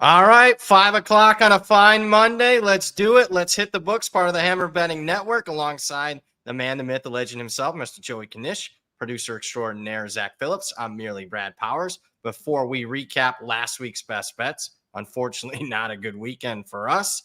All right, 5 o'clock on a fine Monday. Let's do it. Let's hit the books, part of the Hammer Betting Network, alongside the man, the myth, the legend himself, Mr. Joey Knish, producer extraordinaire Zach Phillips. I'm merely Brad Powers. Before we recap last week's best bets, unfortunately, not a good weekend for us.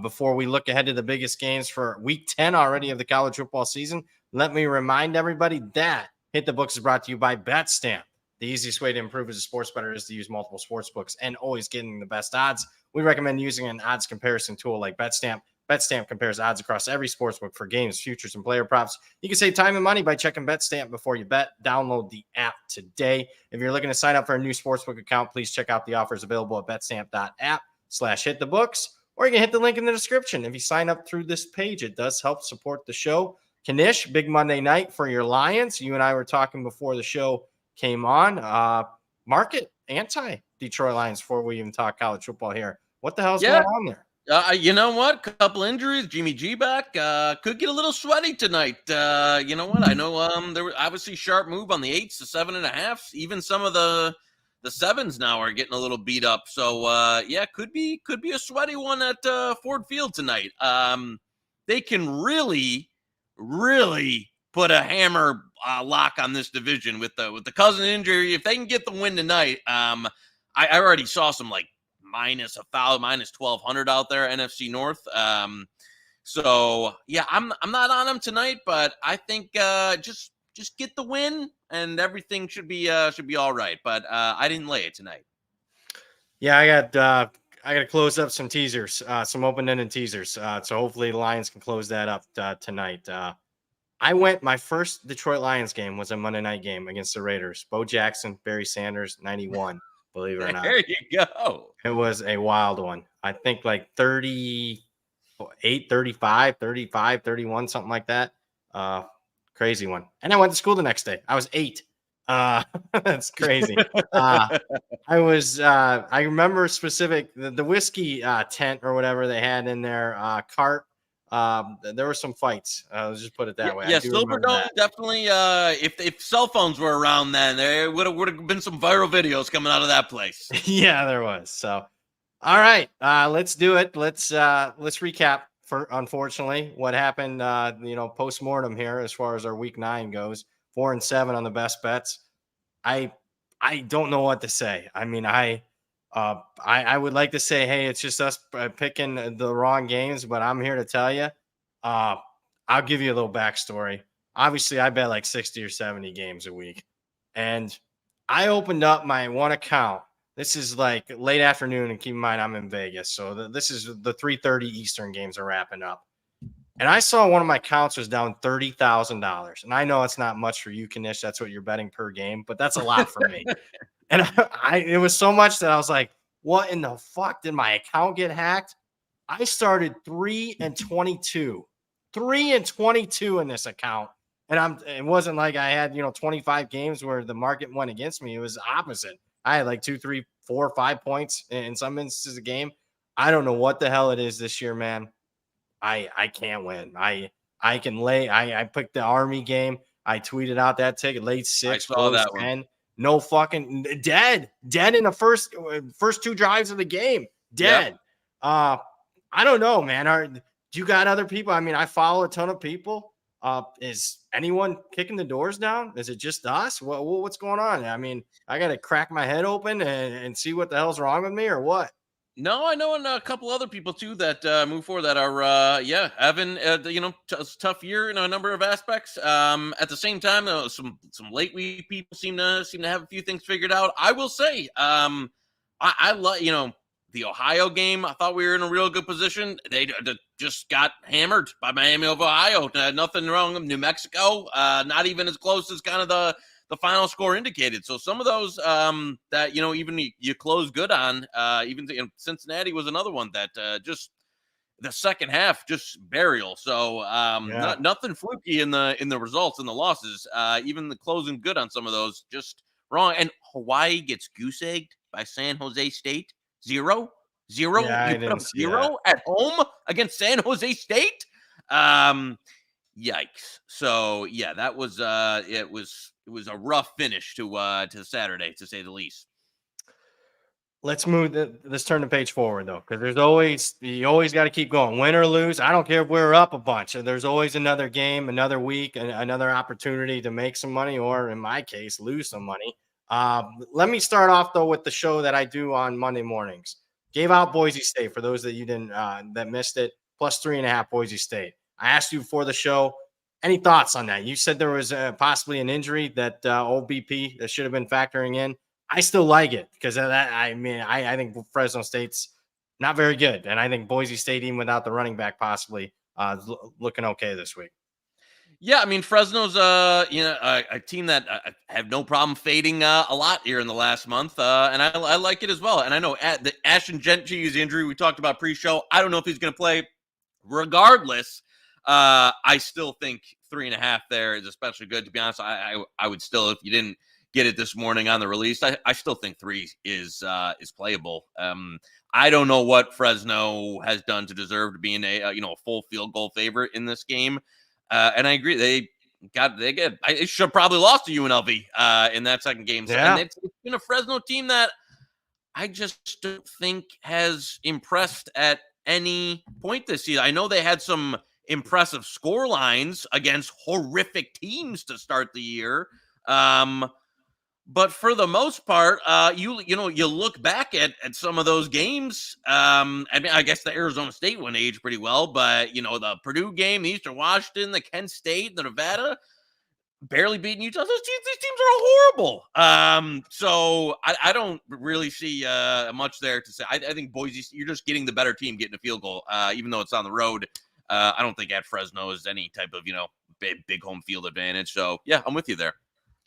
Before we look ahead to the biggest games for week 10 already of the college football season, let me remind everybody that Hit the Books is brought to you by BetStamp. The easiest way to improve as a sports bettor is to use multiple sports books and always getting the best odds. We recommend using an odds comparison tool like BetStamp. BetStamp compares odds across every sportsbook for games, futures, and player props. You can save time and money by checking BetStamp before you bet. Download the app today. If you're looking to sign up for a new sportsbook account, please check out the offers available at betstamp.app/hitthebooks, or you can hit the link in the description. If you sign up through this page, it does help support the show. Knish, big Monday night for your Lions. You and I were talking before the show came on. Market anti-Detroit Lions before we even talk college football here. What the hell's going on there? You know what? Couple injuries. Jimmy G back. Could get a little sweaty tonight. You know what? I know there was obviously sharp move on the 8s to 7.5s. Even some of the 7s now are getting a little beat up. So could be a sweaty one at Ford Field tonight. They can really put a hammer lock on this division with the Cousin injury. If they can get the win tonight, I already saw some like minus 1,200 out there, NFC North. So yeah, I'm not on them tonight, but I think just get the win and everything should be all right. But I didn't lay it tonight. Yeah, I got to close up some teasers, some open-ended teasers. So hopefully the Lions can close that up tonight. My first Detroit Lions game was a Monday night game against the Raiders. Bo Jackson, Barry Sanders, 91, believe it or not. There you go. It was a wild one. I think like 38, 35, 35, 31, something like that. Crazy one. And I went to school the next day. I was 8. That's crazy. I remember specific, the whiskey tent or whatever they had in their cart. There were some fights. Let's just put it that way. Yeah, Silverdome definitely. If cell phones were around then, there would have been some viral videos coming out of that place. Yeah, there was. So, all right, let's do it. Let's recap for unfortunately what happened. Postmortem here as far as our week 9 goes. 4-7 on the best bets. I don't know what to say. I mean, I would like to say, hey, it's just us picking the wrong games, but I'm here to tell you, I'll give you a little backstory. Obviously, I bet like 60 or 70 games a week, and I opened up my one account. This is like late afternoon, and keep in mind I'm in Vegas, so this is the 3:30 Eastern games are wrapping up. And I saw one of my counts was down $30,000. And I know it's not much for you, Knish. That's what you're betting per game, but that's a lot for me. And it was so much that I was like, what in the fuck? Did my account get hacked? I started 3-22. 3-22 in this account. And it wasn't like I had, 25 games where the market went against me. It was opposite. I had like 2, 3, 4, 5 points in some instances a game. I don't know what the hell it is this year, man. I can't win. I can lay. I picked the Army game. I tweeted out that ticket, late 6, saw that 10. one. No fucking dead in the first 2 drives of the game. Dead. Yep. I don't know, man. Do you got other people? I mean, I follow a ton of people. Is anyone kicking the doors down? Is it just us? What's going on? I mean, I got to crack my head open and see what the hell's wrong with me or what? No, I know, and a couple other people too that move forward that are having tough year in a number of aspects. At the same time, some late week people seem to have a few things figured out. I will say, I like the Ohio game. I thought we were in a real good position. They just got hammered by Miami of Ohio. Nothing wrong. New Mexico, not even as close as kind of the final score indicated. So some of those that, even you close good on, even Cincinnati was another one that just the second half, just burial. So nothing fluky in the results and the losses, even the closing good on some of those, just wrong. And Hawaii gets goose-egged by San Jose State. 0. Yeah, you put up 0 at home against San Jose State. Yikes. So yeah, that was it was a rough finish to Saturday, to say the least. let's move let's turn the page forward though, because you always got to keep going, win or lose. I don't care if we're up a bunch. There's always another game, another week, and another opportunity to make some money, or in my case, lose some money. Let me start off though with the show that I do on Monday mornings. Gave out Boise State for those that you didn't that missed it, plus 3.5 Boise State. I asked you before the show. Any thoughts on that? You said there was possibly an injury that old BP that should have been factoring in. I still like it because of that. I mean, I think Fresno State's not very good, and I think Boise State, even without the running back, possibly looking okay this week. Yeah, I mean Fresno's a team that I have no problem fading a lot here in the last month, and I like it as well. And I know the Ashton Gentry's injury we talked about pre-show. I don't know if he's going to play. Regardless, I still think 3.5 there is especially good. To be honest, I would still, if you didn't get it this morning on the release, I still think 3 is playable. I don't know what Fresno has done to deserve to be in a full field goal favorite in this game. And I agree. They should have probably lost to UNLV in that second game. So, Yeah. and it's been a Fresno team that I just don't think has impressed at any point this season. I know they had some impressive score lines against horrific teams to start the year. But for the most part, you look back at some of those games. I mean, I guess the Arizona State one aged pretty well, but the Purdue game, the Eastern Washington, the Kent State, the Nevada, barely beating Utah. These teams are horrible. So I don't really see much there to say. I think Boise, you're just getting the better team getting a field goal, even though it's on the road. I don't think at Fresno is any type of big home field advantage. So yeah, I'm with you there.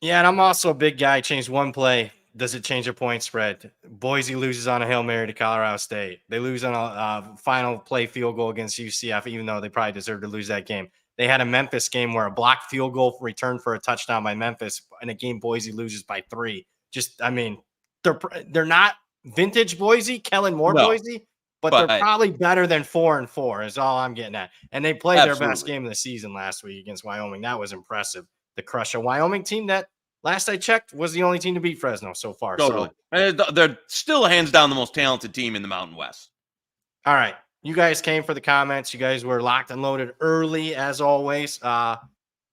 Yeah, and I'm also a big guy. Changed one play. Does it change a point spread? Boise loses on a Hail Mary to Colorado State. They lose on a final play field goal against UCF, even though they probably deserved to lose that game. They had a Memphis game where a blocked field goal returned for a touchdown by Memphis in a game Boise loses by 3. Just, I mean, they're not vintage Boise, Kellen Moore Boise, but they're probably better than 4-4 is all I'm getting at. And they played their best game of the season last week against Wyoming. That was impressive. The crush a Wyoming team that last I checked was the only team to beat Fresno so far. Totally. So they're still hands down the most talented team in the Mountain West. All right. You guys came for the comments. You guys were locked and loaded early as always.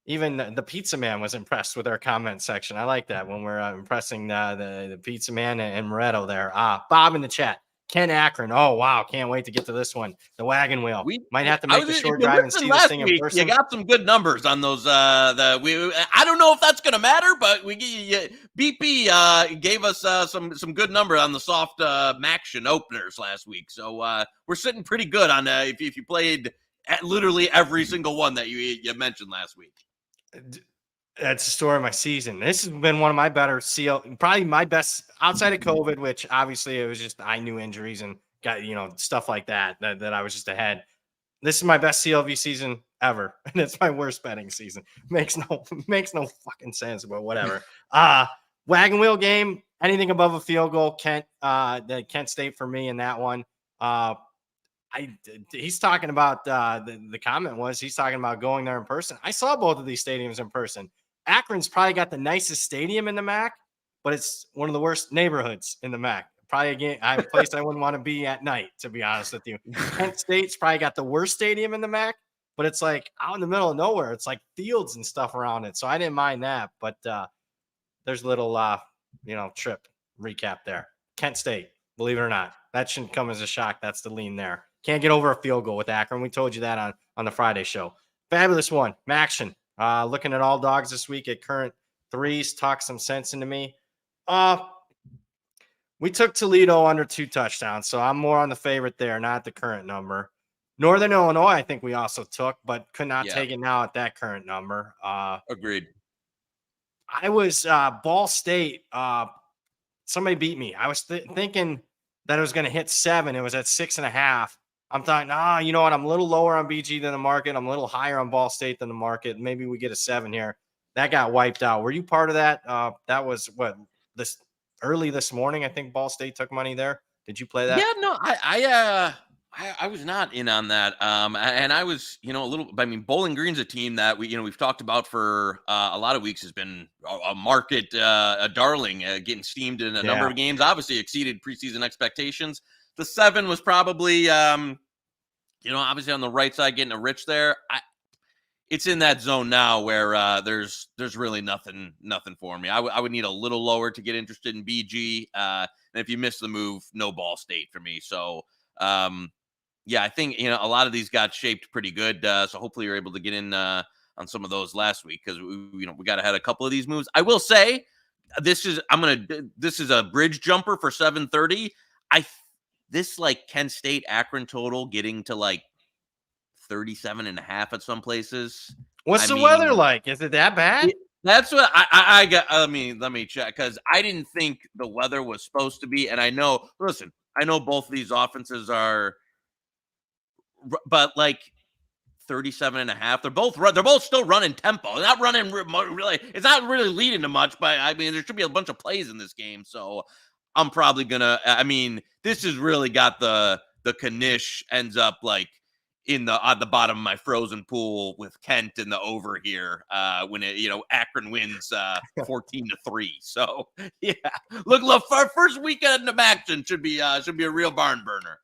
Even the pizza man was impressed with our comment section. I like that when we're impressing the pizza man and Moretto there. Bob in the chat. Ken Akron. Oh, wow. Can't wait to get to this one. The wagon wheel. We might have to make the short drive and see this thing in person. You got some good numbers on those. I don't know if that's going to matter, but BP gave us some good number on the soft Maction openers last week. So we're sitting pretty good on if you played at literally every single one that you mentioned last week. That's the story of my season. This has been one of my better probably my best outside of COVID, which obviously it was just I knew injuries and got stuff like that I was just ahead. This is my best CLV season ever, and it's my worst betting season. Makes no fucking sense, but whatever. Wagon wheel game, anything above a field goal, Kent State for me in that one. He's talking about the comment was he's talking about going there in person. I saw both of these stadiums in person. Akron's probably got the nicest stadium in the MAC, but it's one of the worst neighborhoods in the MAC. Probably a place I wouldn't want to be at night, to be honest with you. Kent State's probably got the worst stadium in the MAC, but it's like out in the middle of nowhere. It's like fields and stuff around it. So I didn't mind that, but there's a little trip recap there. Kent State, believe it or not, that shouldn't come as a shock. That's the lean there. Can't get over a field goal with Akron. We told you that on the Friday show. Fabulous one. Maction. Looking at all dogs this week at current 3s. Talk some sense into me. We took Toledo under 2 touchdowns, so I'm more on the favorite there, not the current number. Northern Illinois, I think we also took, but could not take it now at that current number. Agreed. I was Ball State. Somebody beat me. I was thinking that it was going to hit 7. It was at 6.5. I'm thought, you know what? I'm a little lower on BG than the market. I'm a little higher on Ball State than the market. Maybe we get a 7 here. That got wiped out. Were you part of that? That was early this morning. I think Ball State took money there. Did you play that? Yeah, no, I was not in on that. And I was, Bowling Green's a team that we've talked about for a lot of weeks, has been a market, a darling, getting steamed in a number of games, obviously exceeded preseason expectations. The 7 was probably, obviously on the right side, getting a rich there. It's in that zone now where there's really nothing for me. I would need a little lower to get interested in BG. And if you miss the move, no Ball State for me. So, yeah, I think, a lot of these got shaped pretty good. So hopefully you're able to get in on some of those last week, because we got to have a couple of these moves. I will say this is a bridge jumper for 7:30. This like Kent State Akron total getting to like 37.5 at some places. What's the weather like? Is it that bad? That's what I got. Let me check, because I didn't think the weather was supposed to be. And I know both of these offenses are, but like 37.5, they're both still running tempo. They're not running really. It's not really leading to much, but there should be a bunch of plays in this game. So I'm probably gonna. This has really got the Knish ends up like on the bottom of my frozen pool with Kent in the over here when Akron wins 14-3. So yeah, look, our first weekend of action should be a real barn burner.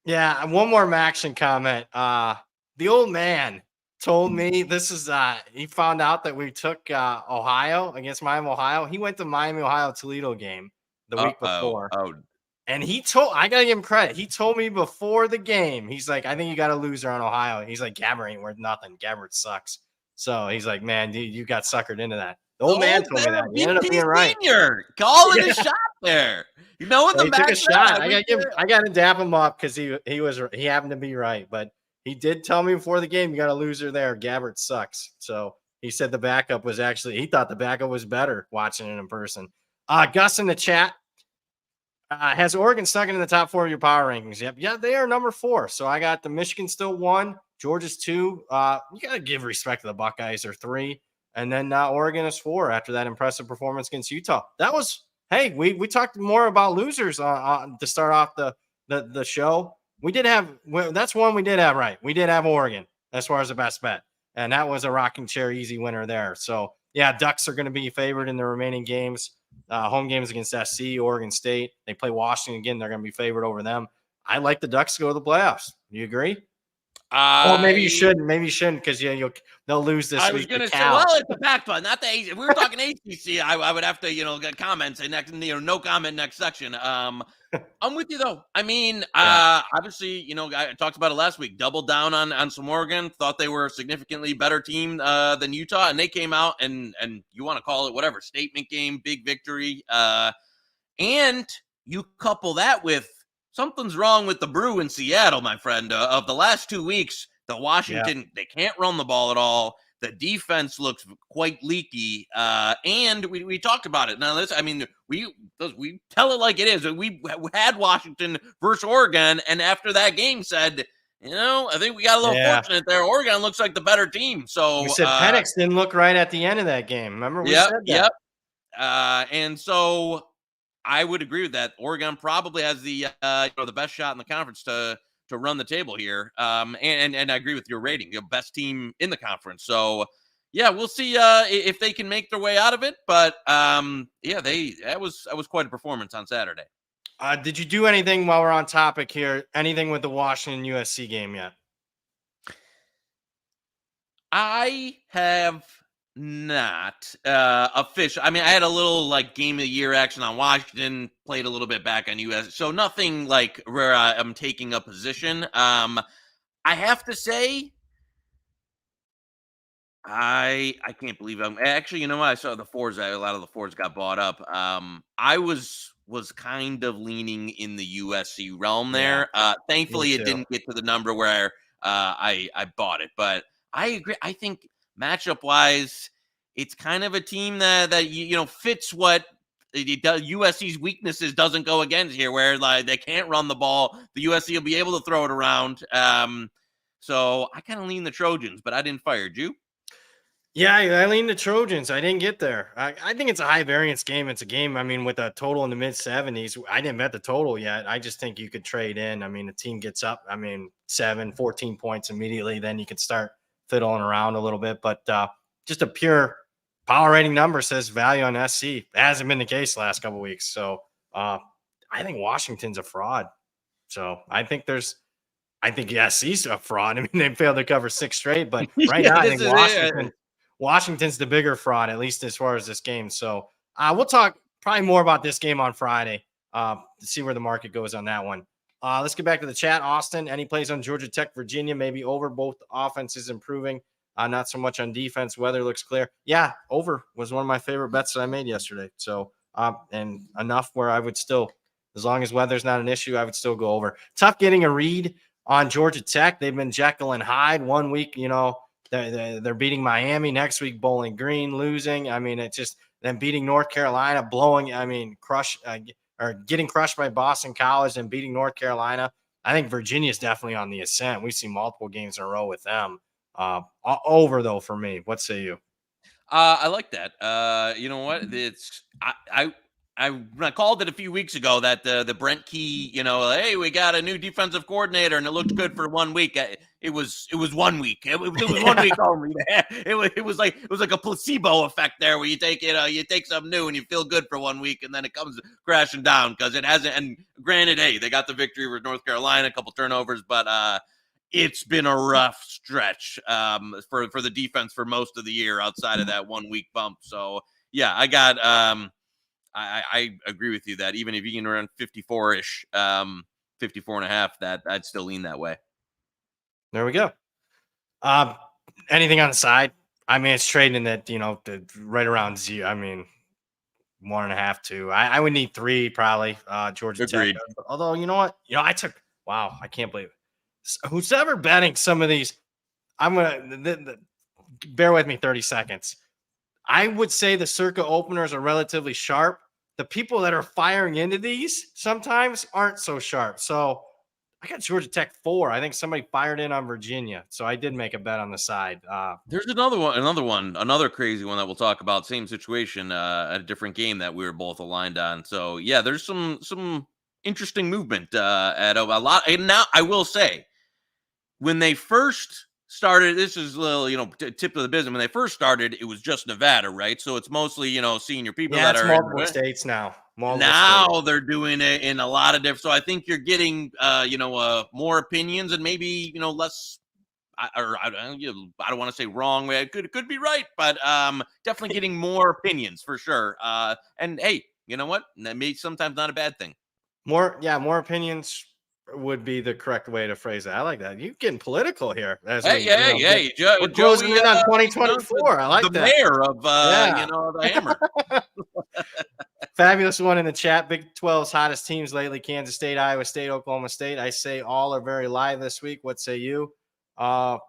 Yeah, one more action comment. The old man told me this is he found out that we took Ohio against Miami, Ohio. He went to Miami, Ohio Toledo game the week before. And I gotta give him credit. He told me before the game, he's like, I think you got a loser on Ohio. He's like, Gabbert ain't worth nothing. Gabbert sucks. So he's like, man, dude, you got suckered into that. The old man told me that. He ended up being right. Calling a shot there. He took a shot. I got to dap him up because he happened to be right. But he did tell me before the game, you got a loser there. Gabbert sucks. So he said the backup was he thought the backup was better watching it in person. Gus in the chat. Has Oregon stuck in the top 4 of your power rankings? Yep. Yeah, they are number 4. So I got the Michigan still 1, Georgia's 2. You got to give respect to the Buckeyes, are 3. And then Oregon is 4 after that impressive performance against Utah. That was, hey, we talked more about losers to start off the show. That's one we did have right. We did have Oregon as far as the best bet. And that was a rocking chair easy winner there. So, yeah, Ducks are going to be favored in the remaining games. Home games against SC, Oregon State. They play Washington again. They're going to be favored over them. I like the Ducks to go to the playoffs. Do you agree? Well, maybe you shouldn't. Maybe you shouldn't, because they'll lose this week. I was going to say, well, it's the Pac-12, not the ACC. If we were talking ACC, I would have to, get comments and next, no comment next section. I'm with you though. Obviously, I talked about it last week. Doubled down on some Oregon. Thought they were a significantly better team than Utah, and they came out and you want to call it whatever, statement game, big victory. And you couple that with something's wrong with the brew in Seattle, my friend. Of the last 2 weeks, the Washington, they can't run the ball at all. The defense looks quite leaky, and we talked about it. Now, we tell it like it is. We had Washington versus Oregon, and after that game said, I think we got a little fortunate there. Oregon looks like the better team. So we said Penix didn't look right at the end of that game. Remember, we said that. Yep. And so I would agree with that. Oregon probably has the best shot in the conference to run the table here. And I agree with your rating, best team in the conference. So yeah, we'll see if they can make their way out of it. But that was quite a performance on Saturday. Did you do anything while we're on topic here? Anything with the Washington USC game yet? I have not official. I had a little like game of the year action on Washington, played a little bit back on US, so nothing like where I'm taking a position. I have to say, I can't believe I'm actually, I saw the fours. A lot of the fours got bought up. I was kind of leaning in the USC realm there. Thankfully it didn't get to the number where I bought it, but I agree. I think matchup wise, it's kind of a team that fits what it does. USC's weaknesses doesn't go against here, where like they can't run the ball. The USC will be able to throw it around. So I kind of lean the Trojans, but I didn't fire you. Yeah, I lean the Trojans. I didn't get there. I think it's a high variance game. It's a game, I mean, with a total in the mid 70s. I didn't bet the total yet. I just think you could trade in. I mean, the team gets up, 14 points immediately. Then you can start fiddling around a little bit. But just a pure power rating number says value on SC. It hasn't been the case the last couple of weeks. So I think Washington's a fraud. So I think SC's a fraud. I mean, they failed to cover 6 straight, but right Yeah, now I this think is it. Washington's the bigger fraud, at least as far as this game. So we'll talk probably more about this game on Friday to see where the market goes on that one. Let's get back to the chat. Austin, any plays on Georgia Tech, Virginia, maybe over? Both offenses improving, not so much on defense. Weather looks clear. Yeah, over was one of my favorite bets that I made yesterday. So, and enough where I would still, as long as weather's not an issue, I would still go over. Tough getting a read on Georgia Tech. They've been Jekyll and Hyde. One week, they're beating Miami. Next week, Bowling Green losing. I mean, it's just them beating North Carolina, getting crushed by Boston College and beating North Carolina. I think Virginia's definitely on the ascent. We've seen multiple games in a row with them. Over though for me. What say you? I like that. You know what? It's I called it a few weeks ago that the Brent Key, hey, we got a new defensive coordinator and it looked good for 1 week. It was 1 week. It was 1 week only. It was like a placebo effect there, where you take you take something new and you feel good for 1 week and then it comes crashing down because it hasn't. And granted, hey, they got the victory with North Carolina, a couple turnovers, but it's been a rough stretch for the defense for most of the year outside of that 1 week bump. So yeah, I got I agree with you that even if you can run 54-ish, 54 and a half, that I'd still lean that way. There we go. Anything on the side? I mean, it's trading that, right around zero. I mean, 1.5, 2. I would need 3 probably. Georgia Agreed. Tech. Although, you know what? Wow, I can't believe it. Who's ever betting some of these? I'm going to bear with me 30 seconds. I would say the circa openers are relatively sharp. The people that are firing into these sometimes aren't so sharp. So I got Georgia Tech 4. I think somebody fired in on Virginia. So I did make a bet on the side. There's another crazy one that we'll talk about. Same situation, at a different game that we were both aligned on. So yeah, there's some interesting movement at a lot. And now I will say, when they first started, this is a little, tip of the business. When they first started, it was just Nevada, right? So it's mostly, senior people Yeah, that it's are multiple states now. now they're doing it in a lot of different. So I think you're getting, more opinions and maybe, less. I don't want to say wrong. It could be right, but definitely getting more opinions for sure. And hey, you know what? That may sometimes not a bad thing. More opinions would be the correct way to phrase it. I like that. You getting political here as Hey, we, hey, we're closing Joey, in on the 2024. I like the that. mayor of Yeah. the Hammer. Fabulous one in the chat. Big 12's hottest teams lately: Kansas State, Iowa State, Oklahoma State. I say all are very live this week. What say you? My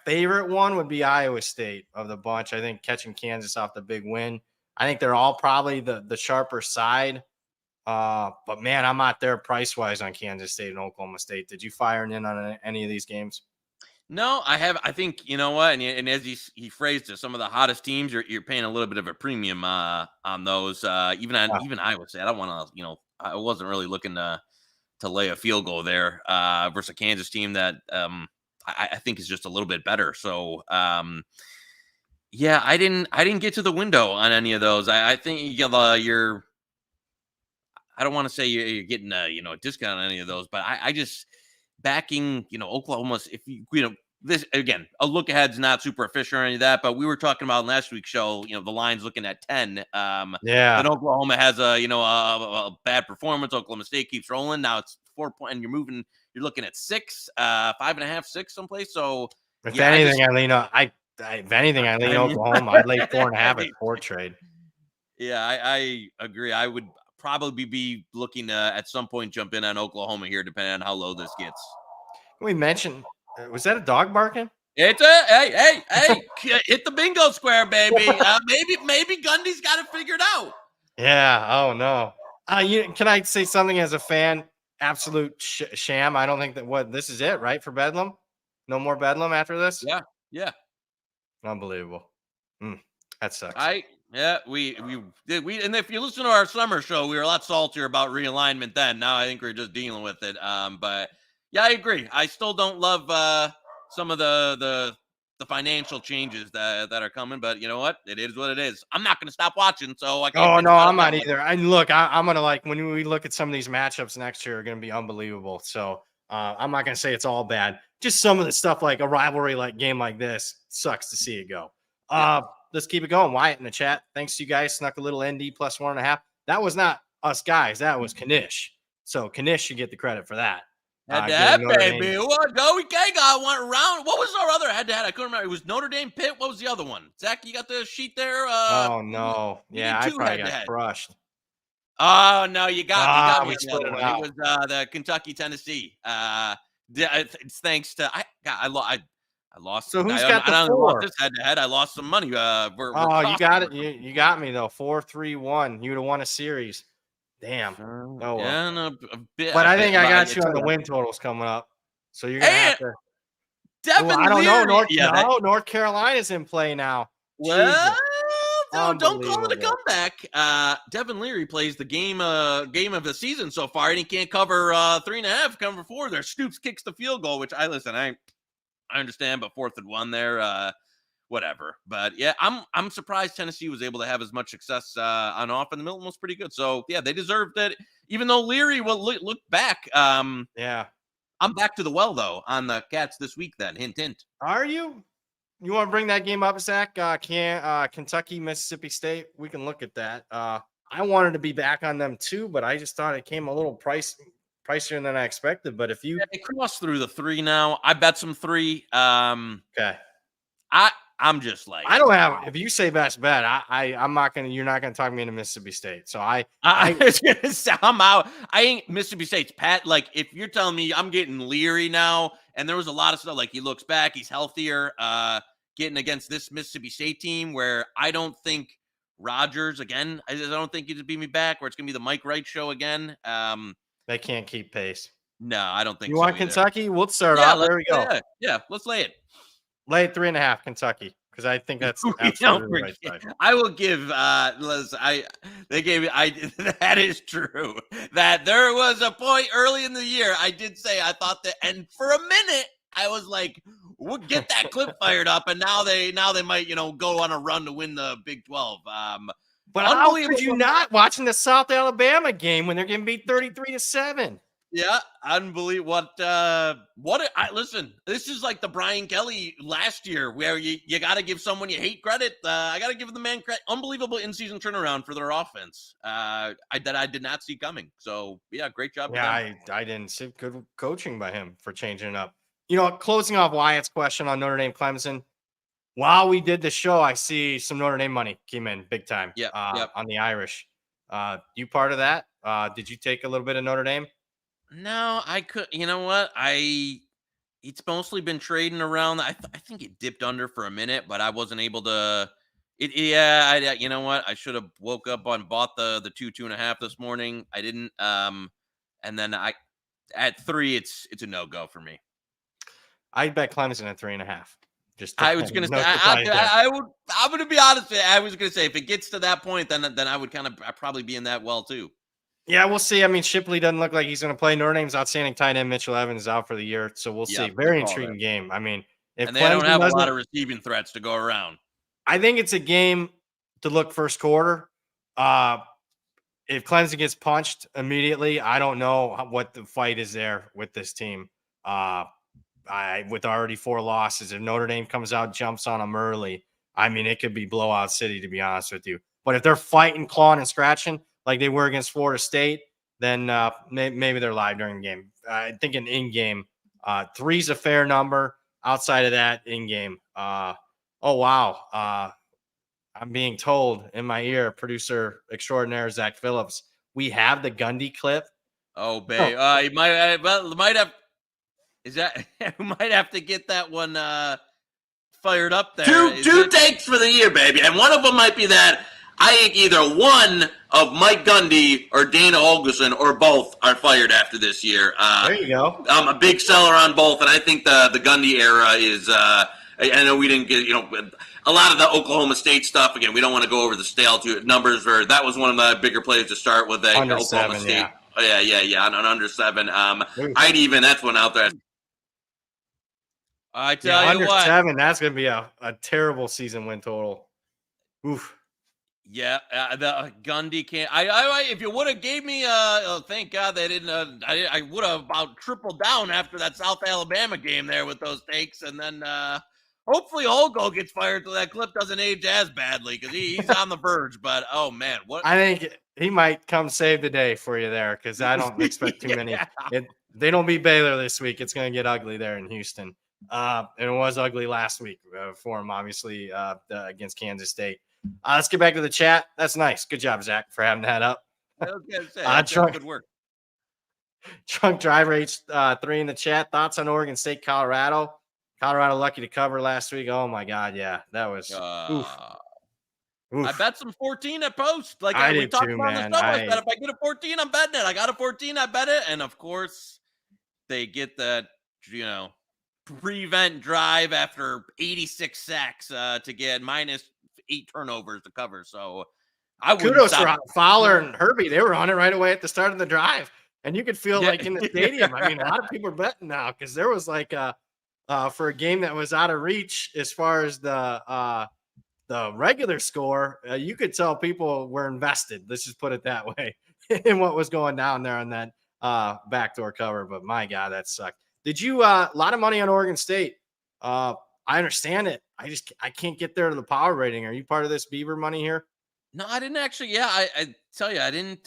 favorite one would be Iowa State of the bunch. I think catching Kansas off the big win. I think they're all probably the sharper side. But man, I'm not there price wise on Kansas State and Oklahoma State. Did you fire in on any of these games? No, I have. I think you know what, and as he phrased it, some of the hottest teams, you're paying a little bit of a premium on those. Even Iowa State. I don't want to, I wasn't really looking to lay a field goal there versus a Kansas team that I think is just a little bit better. So yeah, I didn't get to the window on any of those. I think you're. I don't want to say you're getting a discount on any of those, but I just backing Oklahoma. If this again, a look ahead's not super efficient or any of that, but we were talking about last week's show. The line's looking at 10. Yeah. Then Oklahoma has a bad performance. Oklahoma State keeps rolling. Now it's 4 point, and you're looking at 6, 5.5, 6 someplace. So If yeah, anything, I lean Oklahoma. I'd lay 4.5 at Fort trade. Yeah, I agree. I would probably be looking to at some point jump in on Oklahoma here, depending on how low this gets. We mentioned, was that a dog barking? It's hey, hit the bingo square, baby. Maybe Gundy's got it figured out. Yeah. Oh no. Can I say something as a fan? Absolute sham. I don't think that this is it, right? For Bedlam? No more Bedlam after this? Yeah. Unbelievable. That sucks. We did, and if you listen to our summer show, we were a lot saltier about realignment then. Now I think we're just dealing with it. But yeah, I agree. I still don't love some of the financial changes that are coming, but you know what? It is what it is. I'm not going to stop watching, so I can't. Oh bitch no, about it I'm that not much. either. And look, I'm gonna like when we look at some of these matchups next year are gonna be unbelievable. So I'm not gonna say it's all bad. Just some of the stuff like a rivalry like game like this sucks to see it go. Yeah. Let's keep it going. Wyatt in the chat. Thanks to you guys. Snuck a little ND plus 1.5. That was not us guys. That was Knish. So Knish should get the credit for that. Head-to-head, Notre baby. Dame. What? Go, we got one round. What was our other head-to-head? I couldn't remember. It was Notre Dame Pitt. What was the other one? Zach, you got the sheet there? Oh no. We Yeah, did I two probably got head-to-head. crushed. Oh no, you got me we on the split other it one. out. It was the Kentucky Tennessee. It's thanks to I lost. So who's I got the not only lost 4? this head-to-head. I lost some money. We're Oh, you got it. costing. You got me though. 4-3-1. You would have won a series. Damn. Oh well. Yeah, no, a bit. But I think I got it's you on all the right. win totals coming up. So you're gonna have And to. Oh, Devin I don't know. Leary. Yeah, that. North Carolina's in play now. Jesus, Well, don't call it a unbelievable. comeback. Devin Leary plays the game of the season so far, and he can't cover 3.5, cover 4 there. Stoops kicks the field goal, which I understand, but 4th and 1 there. Whatever. But yeah, I'm surprised Tennessee was able to have as much success on off, and the Milton was pretty good. So yeah, they deserved it. Even though Leary will look back. Yeah. I'm back to the well though on the Cats this week. Then hint, hint. Are you? You want to bring that game up, Zach? Kentucky, Mississippi State. We can look at that. I wanted to be back on them too, but I just thought it came a little pricier than I expected. But if you They cross through the 3 now, I bet some 3. okay. I'm just like I don't have. If you say best bet, I'm not gonna. You're not gonna talk me into Mississippi State. So I was gonna say I'm out. I ain't Mississippi State's Pat. Like if you're telling me I'm getting Leary now, and there was a lot of stuff like he looks back, he's healthier, getting against this Mississippi State team where I don't think Rodgers again. I don't think he'd beat me back. Where it's gonna be the Mike Wright show again. they can't keep pace. No, I don't think. You so want either. Kentucky? We'll start off. There we go. Yeah, let's lay it. Lay it 3.5 Kentucky because I think that's absolutely right side. I will give Liz, they gave me that is true. That there was a point early in the year I did say I thought that, and for a minute I was like, we'll get that clip fired up, and now they might go on a run to win the Big 12. But how could you not watching the South Alabama game when they're getting beat 33-7? Yeah, unbelievable. Listen, this is like the Brian Kelly last year where you got to give someone you hate credit. I got to give the man credit. Unbelievable in-season turnaround for their offense. I did not see coming. So, yeah, great job. Yeah, I didn't see good coaching by him for changing it up. Closing off Wyatt's question on Notre Dame Clemson. While we did the show, I see some Notre Dame money came in big time on the Irish. You part of that? Did you take a little bit of Notre Dame? No, I could. You know what? It's mostly been trading around. I think it dipped under for a minute, but I wasn't able to. You know what? I should have woke up and bought the 2.5 this morning. I didn't. And then at 3, it's a no go for me. I bet Clemson at 3.5. I was going to say, I'm going to be honest. I was going to say, if it gets to that point, then I would I'd probably be in that well too. Yeah, we'll see. I mean, Shipley doesn't look like he's going to play. Notre Dame's outstanding tight end Mitchell Evans is out for the year, so we'll see. Very intriguing game. I mean, and they don't have a lot of receiving threats to go around. I think it's a game to look first quarter. If Clemson gets punched immediately, I don't know what the fight is there with this team. With already 4 losses, if Notre Dame comes out, jumps on them early, I mean, it could be blowout city, to be honest with you. But if they're fighting, clawing, and scratching like they were against Florida State, then maybe they're live during the game. I think an in-game, 3's a fair number. Outside of that, in-game. Oh, wow. I'm being told in my ear, producer extraordinaire Zach Phillips, we have the Gundy clip. Oh, babe. You might have. Is that we might have to get that one fired up there. Two takes for the year, baby. And one of them might be that I think either one of Mike Gundy or Dana Holgerson or both are fired after this year. There you go. I'm a big seller on both, and I think the Gundy era is I know we didn't get, a lot of the Oklahoma State stuff. Again, we don't want to go over the stale numbers. That was one of the bigger plays to start with. Under Oklahoma 7, State. yeah. On under 7. Oof. I'd even that's one out there. I tell you under what. 7, that's going to be a terrible season win total. Oof. Yeah, the Gundy can't. If you would have gave me, thank God they didn't. I would have about tripled down after that South Alabama game there with those takes, and then hopefully Olgo gets fired so that clip doesn't age as badly because he's on the verge. But oh man, what I think he might come save the day for you there because I don't expect too many. They don't beat Baylor this week. It's going to get ugly there in Houston. And it was ugly last week for him, obviously, against Kansas State. Let's get back to the chat. That's nice. Good job, Zach, for having that up. I was gonna say, that's good work. Drunk Driver H3 in the chat. Thoughts on Oregon State, Colorado? Colorado lucky to cover last week. Oh my God, yeah, that was. Oof. I bet some 14 at post. Like I we did talked too, about man. the stuff. I bet if I get a 14, I'm betting it. I got a 14, I bet it. And of course, they get that prevent drive after 86 sacks to get minus 8 turnovers to cover. So I would kudos for Fowler and Herbie. They were on it right away at the start of the drive, and you could feel like in the stadium. I mean, a lot of people are betting now because there was like for a game that was out of reach as far as the regular score, you could tell people were invested. Let's just put it that way in what was going down there on that backdoor cover. But my God, that sucked. Did you a lot of money on Oregon State? I understand it. I can't get there to the power rating. Are you part of this Beaver money here? No, I didn't actually. Yeah, I tell you, I didn't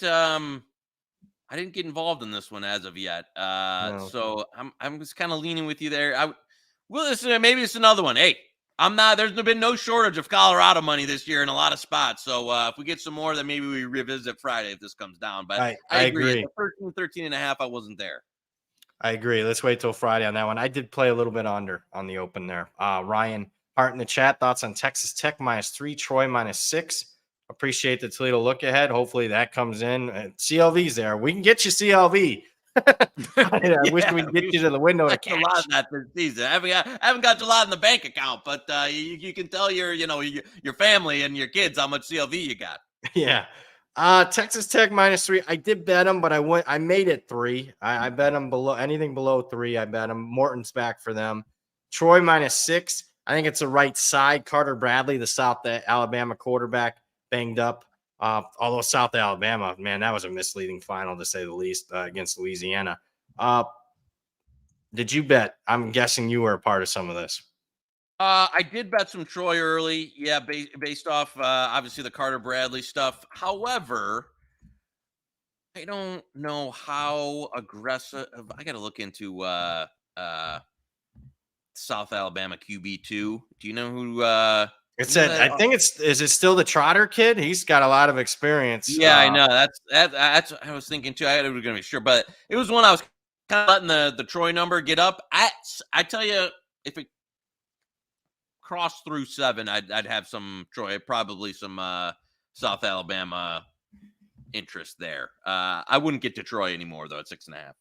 get involved in this one as of yet. No. So I'm just kind of leaning with you there. Maybe it's another one. Hey, I'm not. There's been no shortage of Colorado money this year in a lot of spots. So if we get some more, then maybe we revisit Friday if this comes down. But I agree. At the 13 and a half, I wasn't there. I agree. Let's wait till Friday on that one. I did play a little bit under on the open there. Ryan Hart in the chat. Thoughts on Texas Tech -3, Troy -6. Appreciate the Toledo look ahead. Hopefully that comes in. CLV's there. We can get you CLV. I wish we could get you to the window to catch. A lot of that this season. I haven't got a lot in the bank account, but you can tell your family and your kids how much CLV you got. Yeah. Texas Tech -3. I did bet them, but I made it 3. I bet them anything below 3. I bet them. Morton's back for them. Troy -6. I think it's the right side. Carter Bradley, the South Alabama quarterback, banged up. Although South Alabama, man, that was a misleading final to say the least against Louisiana. Did you bet? I'm guessing you were a part of some of this. I did bet some Troy early. Yeah, based off obviously the Carter Bradley stuff. However, I don't know how aggressive. I got to look into South Alabama QB2. Do you know who? I think is it still the Trotter kid? He's got a lot of experience. Yeah, I know. That's I was thinking too. I was going to be sure, but it was one I was kind of letting the Troy number get up. I tell you, if it crossed through 7, I'd have some Troy, probably some South Alabama interest there. I wouldn't get to Troy anymore though at 6.5.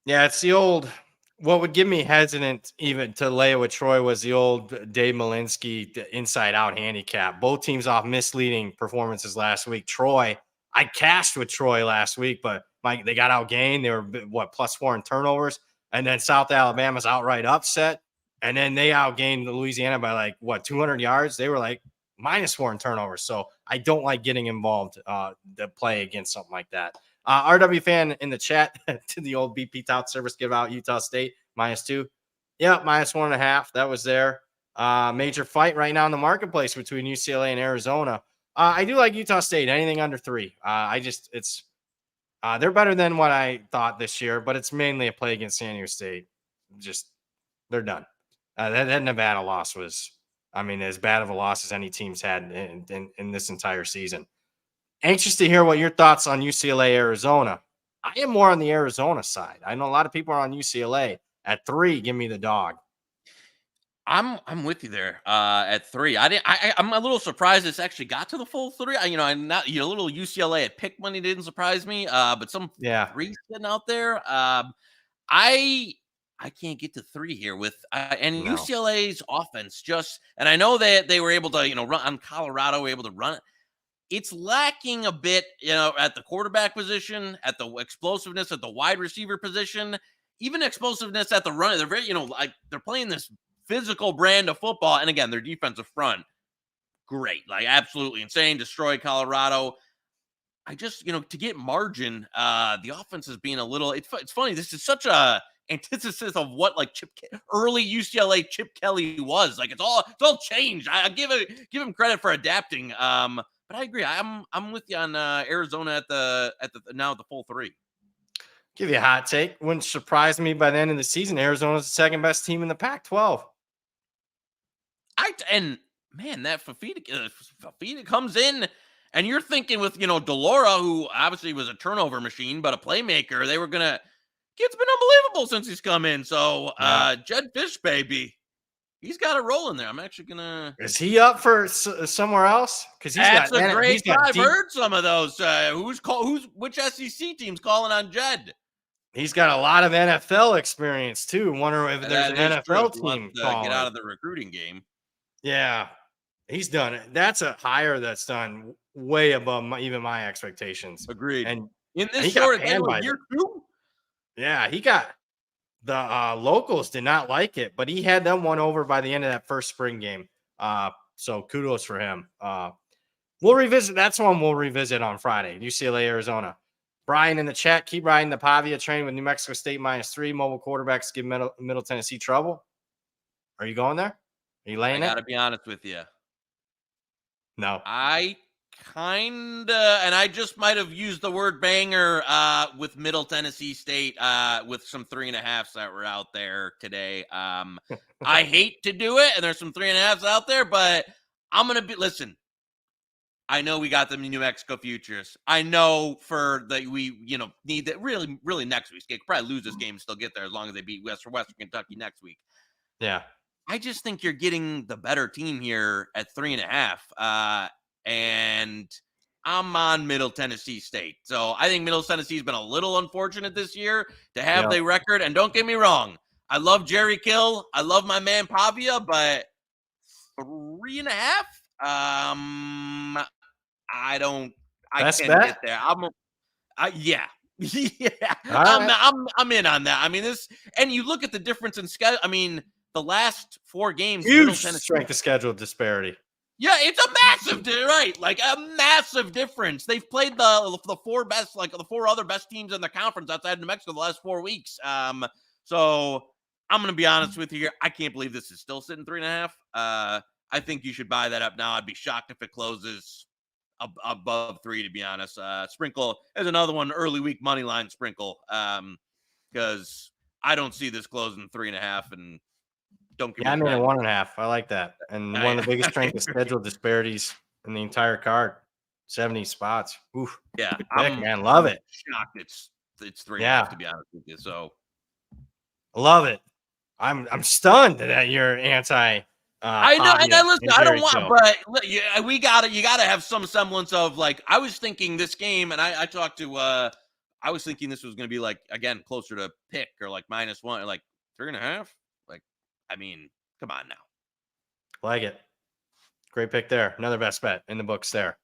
Yeah, it's the old. What would give me hesitant even to lay it with Troy was the old Dave Malinsky inside-out handicap. Both teams off misleading performances last week. Troy, I cashed with Troy last week, but they got outgained. They were, +4 in turnovers. And then South Alabama's outright upset. And then they outgained Louisiana by 200 yards. They were -4 in turnovers. So I don't like getting involved to play against something like that. RW fan in the chat to the old BP tout service give out Utah State -2. Yeah, -1.5. That was there. Major fight right now in the marketplace between UCLA and Arizona. I do like Utah State. Anything under 3. They're better than what I thought this year, but it's mainly a play against San Diego State. They're done. That Nevada loss was, as bad of a loss as any team's had in this entire season. Anxious to hear what your thoughts on UCLA, Arizona. I am more on the Arizona side. I know a lot of people are on UCLA. At 3, give me the dog. I'm with you there. At 3, I'm a little surprised this actually got to the full 3. I'm not a little UCLA at pick money didn't surprise me. But some 3 sitting out there. I I can't get to 3 here with and No. UCLA's offense just, and I know that they were able to, run on Colorado, able to run it. It's lacking a bit, at the quarterback position, at the explosiveness at the wide receiver position, even explosiveness at the run. They're very, like they're playing this physical brand of football. And again, their defensive front, great, like absolutely insane, destroyed Colorado. I just, to get margin, the offense is being a little, it's funny. This is such a antithesis of what like early UCLA Chip Kelly was. Like it's all changed. I give him credit for adapting. But I agree. I'm with you on Arizona at the now at the full 3. Give you a hot take. Wouldn't surprise me by the end of the season. Arizona's the second best team in the Pac-12. And man, that Fafita comes in. And you're thinking with, Delora, who obviously was a turnover machine, but a playmaker, they were going to, it's been unbelievable since he's come in. So, Jed Fish, baby, he's got a role in there. I'm actually going to. Is he up for somewhere else? Because That's a great try. I've heard some of those. Which SEC team's calling on Jed? He's got a lot of NFL experience, too. Wonder if there's an NFL team calling. Get out of the recruiting game. Yeah. He's done it. That's a hire that's done way above even my expectations. Agreed. And in this short year 2? Yeah, he got the locals did not like it, but he had them won over by the end of that first spring game. So kudos for him. We'll revisit. That's one we'll revisit on Friday. UCLA, Arizona. Brian in the chat, keep riding the Pavia train with New Mexico State -3. Mobile quarterbacks give Middle Tennessee trouble. Are you going there? Are you laying it? I got to be honest with you. No. I kind of, and I just might have used the word banger with Middle Tennessee State with some 3.5s that were out there today. I hate to do it, and there's some 3.5s out there, but I'm going to listen, I know we got them in New Mexico futures. I know we need that really next week. They could probably lose this game and still get there as long as they beat Western Kentucky next week. Yeah. I just think you're getting the better team here at 3.5. And I'm on Middle Tennessee State. So I think Middle Tennessee's been a little unfortunate this year to have the record. And don't get me wrong, I love Jerry Kill. I love my man Pavia, but 3.5? I can't get there. Yeah. I'm in on that. I mean, and you look at the difference in schedule. I mean, the last 4 games, huge strength of schedule disparity. Yeah, it's a massive, right? Like a massive difference. They've played the 4 best, like the 4 other best teams in the conference outside New Mexico the last 4 weeks. So I'm going to be honest with you here. I can't believe this is still sitting 3.5. I think you should buy that up now. I'd be shocked if it closes above 3, to be honest. Sprinkle is another one, early week money line sprinkle, because I don't see this closing 3.5. And don't give me I'm in at 1.5. I like that. And one of the biggest strength of schedule disparities in the entire card, 70 spots. Oof. Yeah, man, love it. Shocked it's 3.5, to be honest with you. So love it. I'm stunned that you're anti. I know, and listen, I don't want, but you gotta have some semblance of like. I was thinking this game, and I talked to. I was thinking this was going to be like again closer to pick or like -1 or like 3.5. Like, I mean, come on now. Like it. Great pick there. Another best bet in the books there.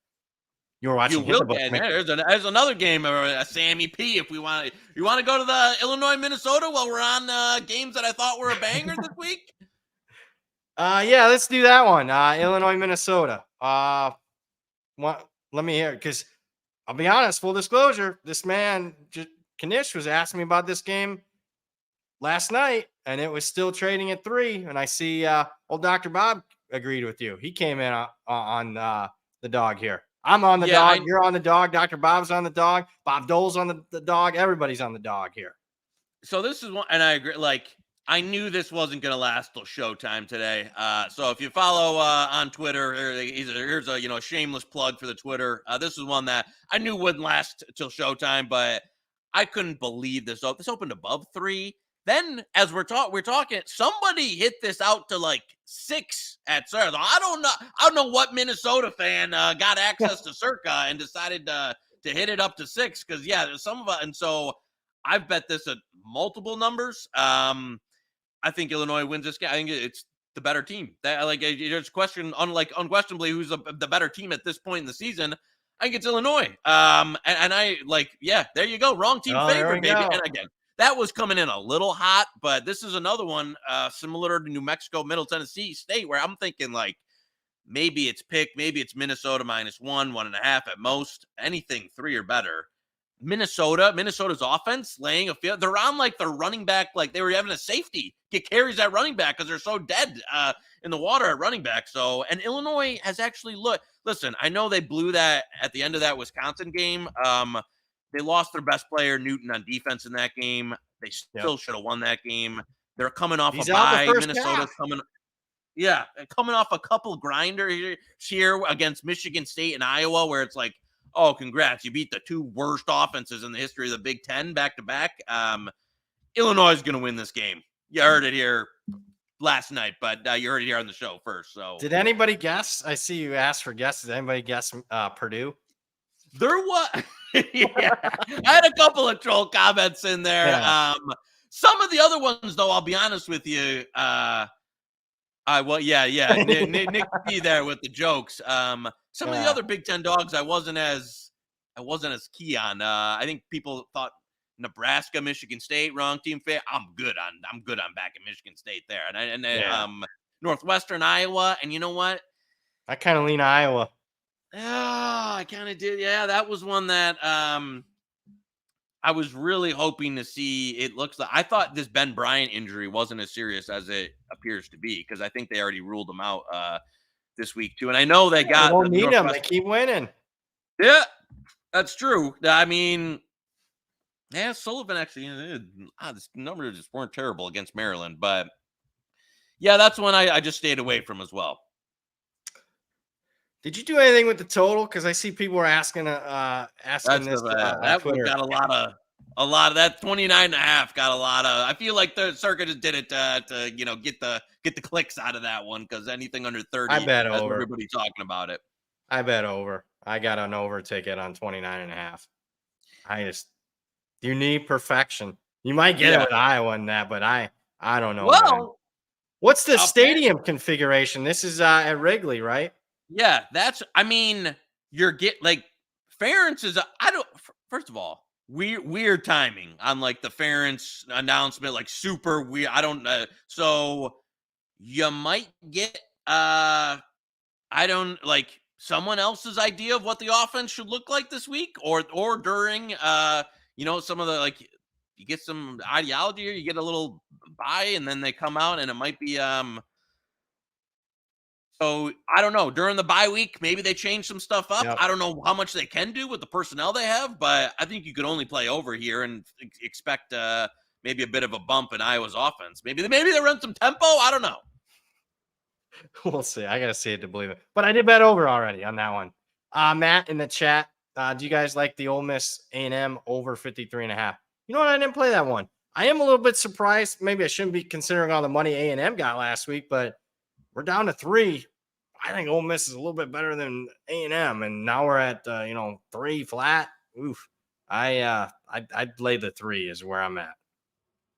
You were watching. There's another game or a Sammy P. If you want to go to the Illinois Minnesota while we're on games that I thought were a banger this week. Yeah, let's do that one. Illinois, Minnesota. Let me hear, because I'll be honest, full disclosure, this man, Knish, was asking me about this game last night, and it was still trading at 3. And I see old Dr. Bob agreed with you. He came in on the dog here. I'm on the dog. You're on the dog. Dr. Bob's on the dog. Bob Dole's on the dog. Everybody's on the dog here. So this is one, and I agree. Like, I knew this wasn't going to last till showtime today. So if you follow on Twitter, here's a shameless plug for the Twitter. This is one that I knew wouldn't last till showtime, but I couldn't believe this. This opened above 3. Then as we're talking, somebody hit this out to like 6 at Circa. I don't know what Minnesota fan got access to Circa and decided to hit it up to 6 because there's some of it, and so I've bet this at multiple numbers. I think Illinois wins this game. I think it's the better team. That like there's unquestionably who's the better team at this point in the season. I think it's Illinois. And I there you go. Wrong team favorite, baby. Go. And again, that was coming in a little hot, but this is another one similar to New Mexico, Middle Tennessee State, where I'm thinking like maybe it's pick, maybe it's Minnesota -1, 1.5 at most. Anything 3 or better. Minnesota's offense laying a field. They're on like their running back, like they were having a safety get carries at running back because they're so dead in the water at running back. So, and Illinois has actually listen, I know they blew that at the end of that Wisconsin game. They lost their best player, Newton, on defense in that game. They still should have won that game. They're coming off a bye. Minnesota's coming off a couple grinder here against Michigan State and Iowa, where it's like, oh, congrats. You beat the 2 worst offenses in the history of the Big Ten back-to-back. Illinois is going to win this game. You heard it here last night, but you heard it here on the show first. So, did anybody guess? I see you asked for guesses. Did anybody guess Purdue? There was. I had a couple of troll comments in there. Yeah. Some of the other ones, though, I'll be honest with you. Nick B there with the jokes. Some of the other Big Ten dogs I wasn't as key on. I think people thought Nebraska, Michigan State, wrong team fit. I'm good on back in Michigan State there. And Northwestern, Iowa, and you know what? I kind of lean Iowa. I kind of did. Yeah, that was one that I was really hoping to see. It looks like I thought this Ben Bryant injury wasn't as serious as it appears to be because I think they already ruled him out this week too. And I know they got. They won't need them. They keep winning. Yeah, that's true. I mean, yeah, Sullivan actually. This number just weren't terrible against Maryland, but yeah, that's one I just stayed away from as well. Did you do anything with the total? Because I see people were asking this. That one got a lot of that 29.5 got a lot of. I feel like the circuit just did it to get the clicks out of that one because anything under 30, I bet over. Everybody talking about it. I bet over. I got an over ticket on 29.5. You need perfection. You might get it with Iowa in that, but I don't know. Well, man. What's the stadium configuration? This is at Wrigley, right? Yeah, Ferentz is first of all, weird timing on like the Ferentz announcement, like super weird. I don't know. So you might get someone else's idea of what the offense should look like this week or during some of the you get some ideology or you get a little buy and then they come out and it might be so I don't know. During the bye week, maybe they change some stuff up. Yep. I don't know how much they can do with the personnel they have, but I think you could only play over here and expect maybe a bit of a bump in Iowa's offense. Maybe they run some tempo. I don't know. We'll see. I gotta see it to believe it. But I did bet over already on that one. Matt in the chat. Do you guys like the Ole Miss A&M over 53.5? You know what? I didn't play that one. I am a little bit surprised. Maybe I shouldn't be considering all the money A&M got last week, but we're down to 3. I think Ole Miss is a little bit better than A&M, and now we're at 3 flat. Oof. I'd lay the 3 is where I'm at.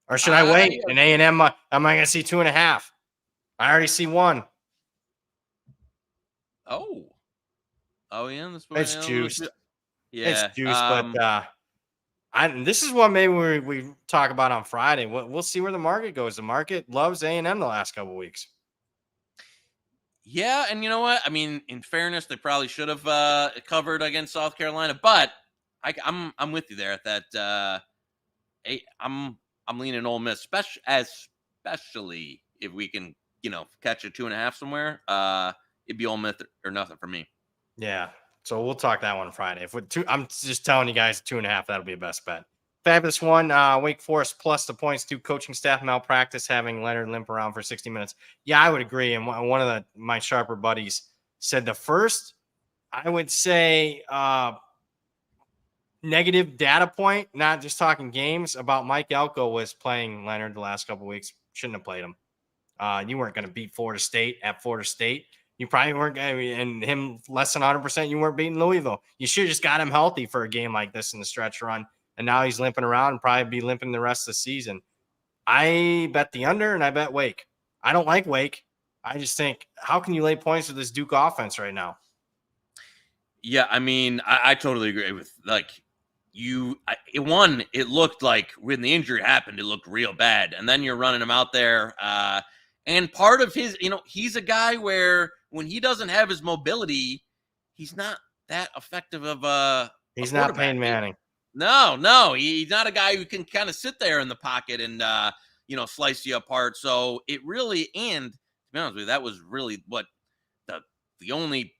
Or should I wait? And A&M, am I going to see 2.5? I already see 1. Oh yeah, it's juiced. Yeah, it's juiced, but this is what maybe we talk about on Friday. We'll see where the market goes. The market loves A&M the last couple of weeks. Yeah, and you know what? I mean, in fairness, they probably should have covered against South Carolina, but I'm with you there at that. I'm leaning Ole Miss, especially if we can catch a 2.5 somewhere. It'd be Ole Miss or nothing for me. Yeah, so we'll talk that one Friday. I'm just telling you guys 2.5. That'll be the best bet. Fabulous one. Wake Forest plus the points to coaching staff malpractice, having Leonard limp around for 60 minutes. Yeah, I would agree. And one of my sharper buddies said the first, I would say, negative data point, not just talking games, about Mike Elko was playing Leonard the last couple of weeks. Shouldn't have played him. You weren't going to beat Florida State at Florida State. You probably weren't going to, and him less than 100%, you weren't beating Louisville. You should have just got him healthy for a game like this in the stretch run. And now he's limping around and probably be limping the rest of the season. I bet the under and I bet Wake. I don't like Wake. I just think, how can you lay points with this Duke offense right now? Yeah, I mean, I totally agree with it looked like when the injury happened, it looked real bad. And then you're running him out there. And part of his, he's a guy where when he doesn't have his mobility, he's not that effective of a not quarterback. Peyton Manning. No, he's not a guy who can kind of sit there in the pocket and slice you apart. So it really, and to be honest with you, that was really what the only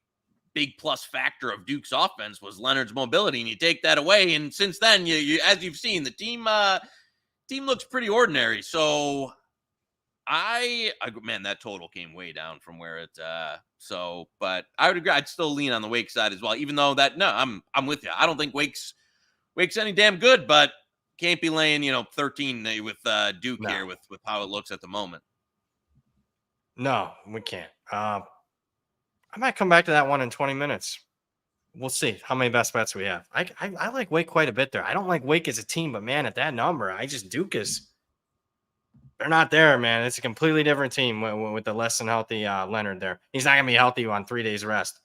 big plus factor of Duke's offense was Leonard's mobility, and you take that away, and since then, you as you've seen, the team looks pretty ordinary. So man, that total came way down from where it. But I would agree. I'd still lean on the Wake side as well, even though I'm with you. I don't think Wake's any damn good, but can't be laying 13 with Duke here with how it looks at the moment. No, we can't. I might come back to that one in 20 minutes. We'll see how many best bets we have. I like Wake quite a bit there. I don't like Wake as a team, but man, at that number, Duke is. They're not there, man. It's a completely different team with the less than healthy Leonard there. He's not gonna be healthy on 3 days rest.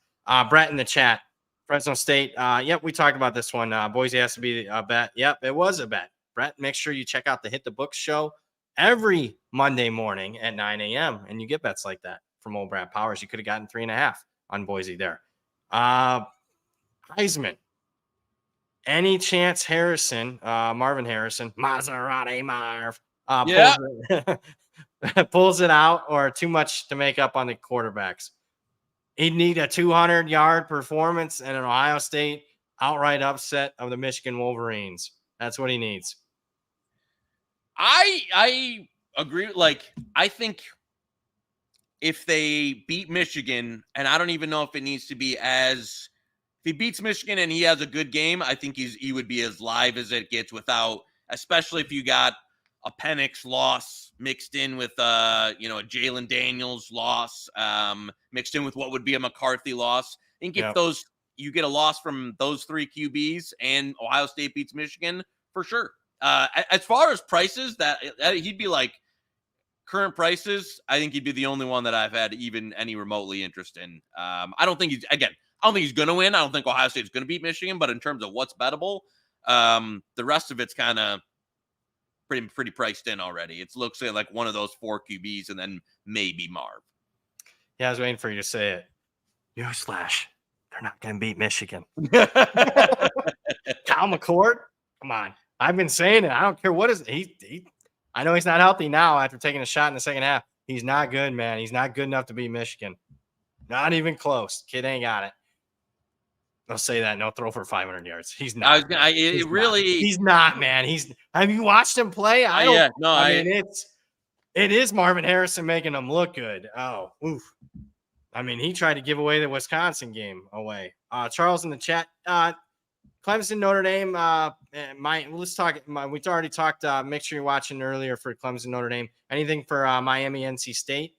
Brett in the chat, Fresno State. Yep, we talked about this one. Boise has to be a bet. Yep, it was a bet. Brett, make sure you check out the Hit the Books show every Monday morning at 9 a.m. and you get bets like that from old Brad Powers. You could have gotten 3.5 on Boise there. Heisman. Any chance Marvin Harrison, Maserati Marv, pulls it out, or too much to make up on the quarterbacks? He'd need a 200-yard performance and an Ohio State outright upset of the Michigan Wolverines. That's what he needs. I agree. I think if they beat Michigan, and I don't even know if it needs to be if he beats Michigan and he has a good game, I think he would be as live as it gets without, especially if you got a Penix loss mixed in with a Jalen Daniels loss, mixed in with what would be a McCarthy loss. I think if you get a loss from those three QBs and Ohio State beats Michigan, for sure. As far as prices, that he'd be like current prices, I think he'd be the only one that I've had even any remotely interest in. I don't think he's going to win. I don't think Ohio State's going to beat Michigan, but in terms of what's bettable, the rest of it's kind of pretty priced in already. It looks like one of those four QBs and then maybe Marv. Yeah, I was waiting for you to say it. Newsflash. They're not going to beat Michigan. Cal McCord? Come on. I've been saying it. I don't care what is he I know he's not healthy now after taking a shot in the second half. He's not good, man. He's not good enough to beat Michigan. Not even close. Kid ain't got it. I'll say that. No throw for 500 yards. He's not. He's not, man. Have you watched him play? It is Marvin Harrison making him look good. Oh, oof. I mean, he tried to give away the Wisconsin game away. Charles in the chat. Clemson, Notre Dame. Let's talk. We already talked. Make sure you're watching earlier for Clemson, Notre Dame. Anything for Miami, NC State?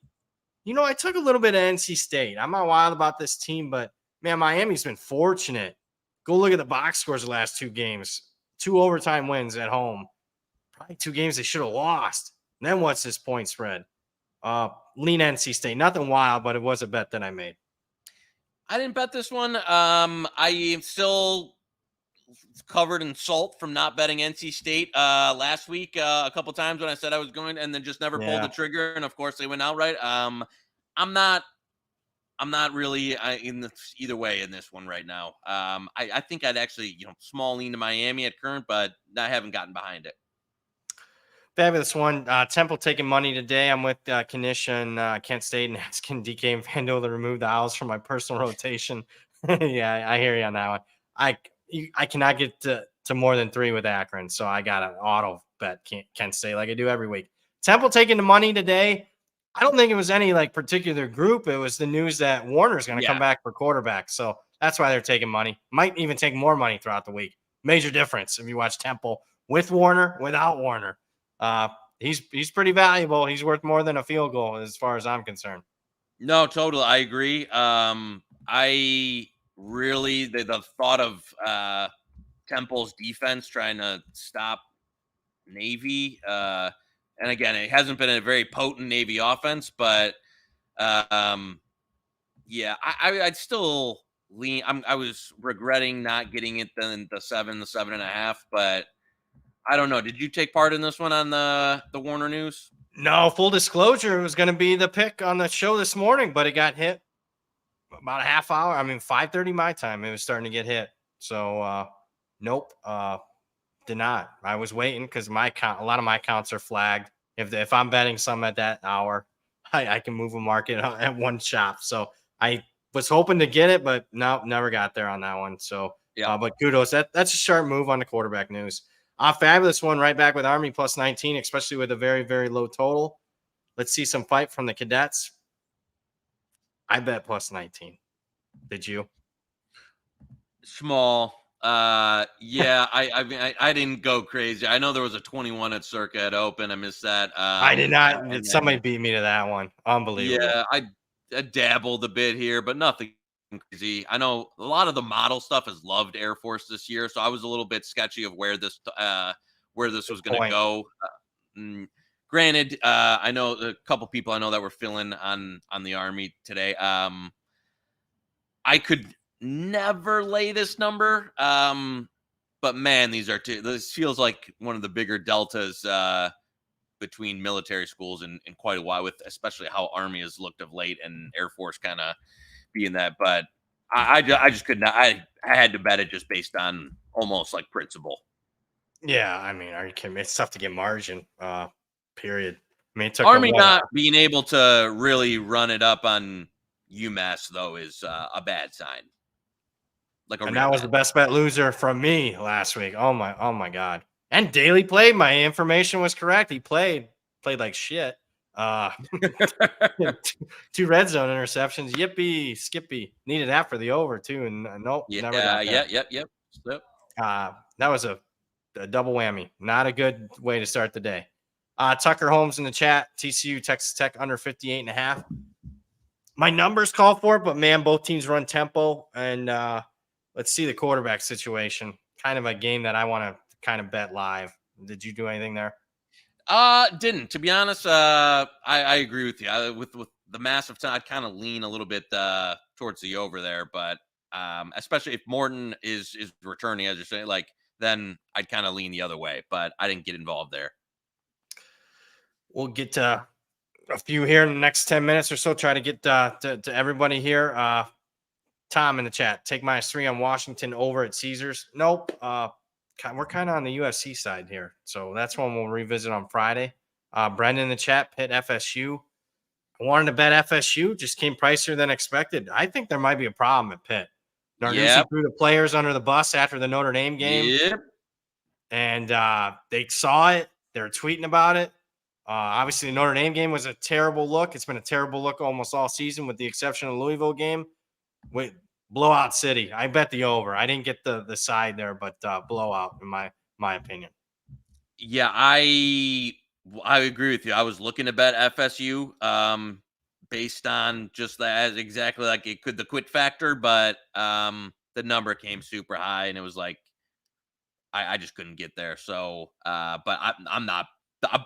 I took a little bit of NC State. I'm not wild about this team, but man, Miami's been fortunate. Go look at the box scores of the last 2 games. 2 overtime wins at home. Probably 2 games they should have lost. And then what's this point spread? Lean NC State. Nothing wild, but it was a bet that I made. I didn't bet this one. I am still covered in salt from not betting NC State last week a couple times when I said I was going, and then just never pulled the trigger. And of course, they went outright. I'm not really in either way in this one right now. I think I'd actually small lean to Miami at current, but I haven't gotten behind it. Fabulous one. Temple taking money today. I'm with Knish and Kent State and asking DK and Vandal to remove the Owls from my personal rotation. Yeah, I hear you on that one. I cannot get to more than 3 with Akron, so I got an auto bet Kent State like I do every week. Temple taking the money today. I don't think it was any particular group. It was the news that Warner's going to come back for quarterback, so that's why they're taking money. Might even take more money throughout the week. Major difference if you watch Temple with Warner, without Warner. He's pretty valuable. He's worth more than a field goal as far as I'm concerned. No, totally. I agree. I really, the thought of Temple's defense trying to stop Navy And again, it hasn't been a very potent Navy offense, but yeah, I'd still lean. I was regretting not getting it the 7.5, but I don't know. Did you take part in this one on the Warner News? No, full disclosure, it was going to be the pick on the show this morning, but it got hit about a half hour. I mean, 5:30 my time. It was starting to get hit. So, nope, did not. I was waiting because my account, a lot of my accounts are flagged. If I'm betting some at that hour, I can move a market at one shop. So I was hoping to get it, but no, never got there on that one. So, Yeah. but kudos. That's a sharp move on the quarterback news. Fabulous one right back with Army plus 19, especially with a very, very low total. Let's see some fight from the cadets. I bet plus 19. Did you? Small. Yeah, I mean, I didn't go crazy. I know there was a 21 at Circa at Open. I missed that. I did not. And Somebody beat me to that one. Unbelievable. yeah, I dabbled a bit here, but nothing crazy. I know a lot of the model stuff has loved Air Force this year, so I was a little bit sketchy of where this was going to go. Granted, I know a couple people I know that were filling on the Army today. I could never lay this number, but man, this feels like one of the bigger deltas between military schools in quite a while, with especially how Army has looked of late and Air Force kind of being that. But I just could not. I had to bet it just based on almost like principle. Yeah, I mean, are you kidding me? It's tough to get margin. Period. I mean, it took Army not being able to really run it up on UMass though is a bad sign. And that was the best bet loser from me last week. Oh my God. And Daly played. My information was correct. He played like shit. 2 red zone interceptions. Yippee, Skippy. Needed that for the over too. And nope. Yeah, never got that. Yep. That was a double whammy. Not a good way to start the day. Tucker Holmes in the chat. TCU, Texas Tech under 58.5. My numbers call for it, but man, both teams run tempo. And let's see the quarterback situation. Kind of a game that I want to kind of bet live. Did you do anything there? Didn't. To be honest, I agree with you. With the massive time, I'd kind of lean a little bit towards the over there. But especially if Morton is returning, as you're saying, like, then I'd kind of lean the other way. But I didn't get involved there. We'll get to a few here in the next 10 minutes or so. Try to get to everybody here. Tom in the chat. Take -3 on Washington over at Caesars. Nope. We're kind of on the USC side here. So that's one we'll revisit on Friday. Brendan in the chat. Pitt FSU. I wanted to bet FSU. Just came pricier than expected. I think there might be a problem at Pitt. Narduzzi threw the players under the bus after the Notre Dame game. Yep. And they saw it. They were tweeting about it. Obviously, the Notre Dame game was a terrible look. It's been a terrible look almost all season, with the exception of the Louisville game. With blowout city. I bet the over. I didn't get the side there, but blowout in my opinion. Yeah, I agree with you. I was looking to bet FSU based on just that, exactly like it could the quit factor, but the number came super high, and it was like I just couldn't get there. So, but I'm not.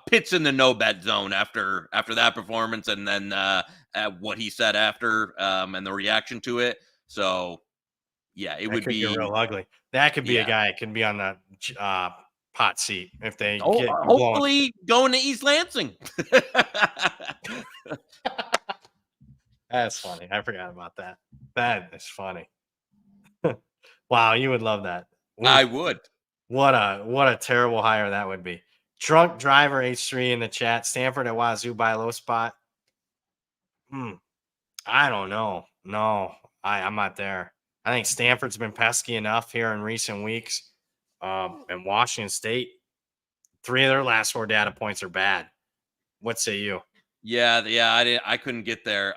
Pitt's in the no bet zone after that performance, and then what he said after and the reaction to it. So, yeah, it would be real ugly. That could be a guy that can be on the hot seat if they get hopefully going to East Lansing. That's funny. I forgot about that. That is funny. Wow, you would love that. I would. What a terrible hire that would be. Drunk driver H3 in the chat. Stanford at Wazoo by a low spot. I don't know. No, I'm not there. I think Stanford's been pesky enough here in recent weeks. And Washington State, 3 of their last 4 data points are bad. What say you? Yeah, I couldn't get there.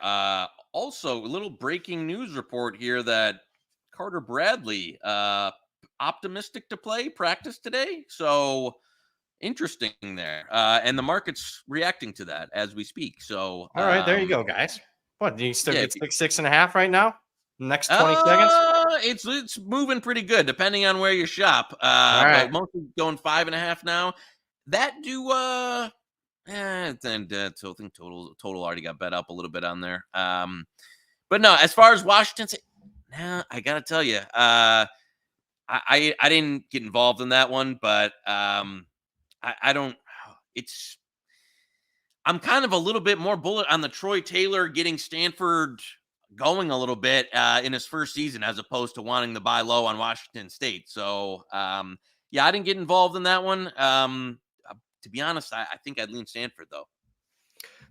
Also, a little breaking news report here that Carter Bradley optimistic to play practice today. So interesting there. And the market's reacting to that as we speak. So all right, there you go, guys. What, do you still get 6.5 right now? Next 20 seconds? It's moving pretty good, depending on where you shop. All right. But mostly going 5.5 now. That do So I think total already got bet up a little bit on there. But no, as far as Washington State, I gotta tell you, I didn't get involved in that one, but I don't. It's I'm kind of a little bit more bullet on the Troy Taylor getting Stanford going a little bit in his first season, as opposed to wanting to buy low on Washington State. So yeah, I didn't get involved in that one. To be honest, I think I'd lean Stanford though.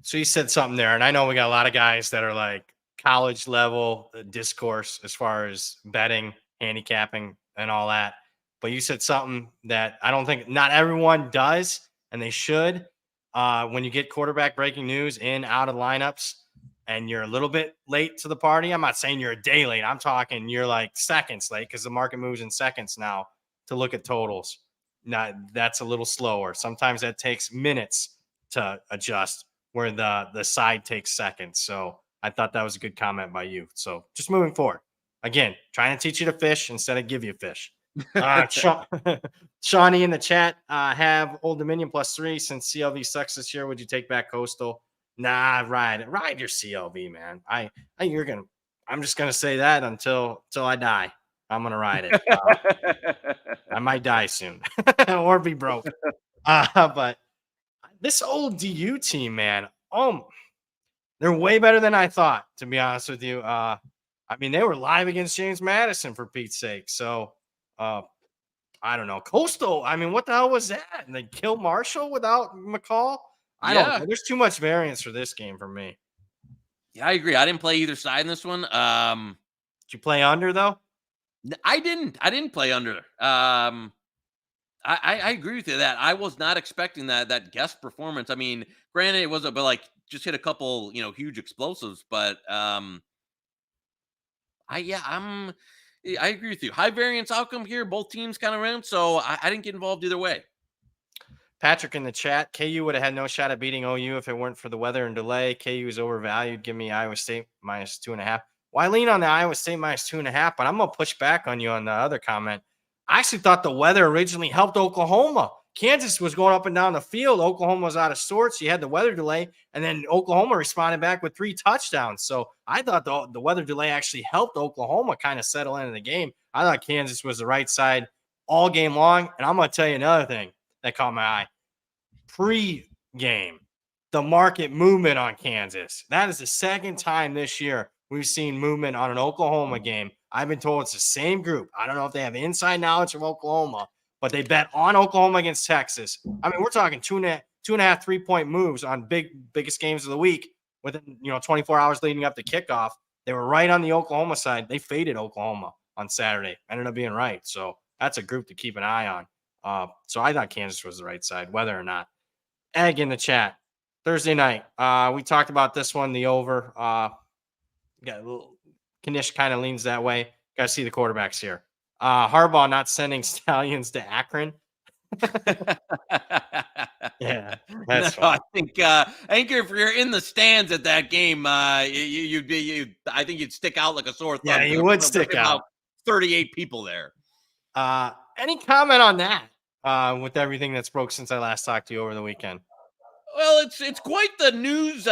So you said something there, and I know we got a lot of guys that are like college level discourse as far as betting, handicapping, and all that. But you said something that I don't think not everyone does, and they should. When you get quarterback breaking news in out of lineups, and you're a little bit late to the party, I'm not saying you're a day late. I'm talking you're like seconds late because the market moves in seconds now to look at totals. Now that's a little slower. Sometimes that takes minutes to adjust where the side takes seconds. So I thought that was a good comment by you. So just moving forward, again, trying to teach you to fish instead of give you fish. Shawnee in the chat, have Old Dominion +3 since CLV sucks this year. Would you take back Coastal? Nah, ride your CLV, man. I'm just gonna say that until I die. I'm gonna ride it. I might die soon or be broke. But this old DU team, man, they're way better than I thought, to be honest with you. I mean, they were live against James Madison, for Pete's sake. So, I don't know. Coastal, I mean, what the hell was that? And they killed Marshall without McCall? I don't know. There's too much variance for this game for me. Yeah, I agree. I didn't play either side in this one. Did you play under, though? I didn't play under. I agree with you that I was not expecting that guest performance. I mean, granted, it was but like just hit a couple, huge explosives, but I agree with you. High variance outcome here. Both teams kind of ran, so I didn't get involved either way. Patrick in the chat, KU would have had no shot at beating OU if it weren't for the weather and delay. KU is overvalued. Give me Iowa State -2.5. Well, I lean on the Iowa State -2.5, but I'm going to push back on you on the other comment. I actually thought the weather originally helped Oklahoma. Kansas was going up and down the field. Oklahoma was out of sorts. You had the weather delay, and then Oklahoma responded back with 3 touchdowns. So I thought the weather delay actually helped Oklahoma kind of settle into the game. I thought Kansas was the right side all game long. And I'm going to tell you another thing that caught my eye. Pre-game, the market movement on Kansas. That is the second time this year we've seen movement on an Oklahoma game. I've been told it's the same group. I don't know if they have inside knowledge of Oklahoma, but they bet on Oklahoma against Texas. I mean, we're talking two and a half 3-point moves on biggest games of the week within 24 hours leading up to kickoff. They were right on the Oklahoma side. They faded Oklahoma on Saturday. Ended up being right. So that's a group to keep an eye on. So I thought Kansas was the right side, whether or not. Egg in the chat. Thursday night. We talked about this one, the over. Got a little Knish kind of leans that way. Got to see the quarterbacks here. Harbaugh not sending Stallions to Akron. Yeah, that's fine. I think if you're in the stands at that game, I think you'd stick out like a sore thumb. Yeah, you would stick out. 38 people there. Any comment on that? With everything that's broke since I last talked to you over the weekend. Well, it's quite the news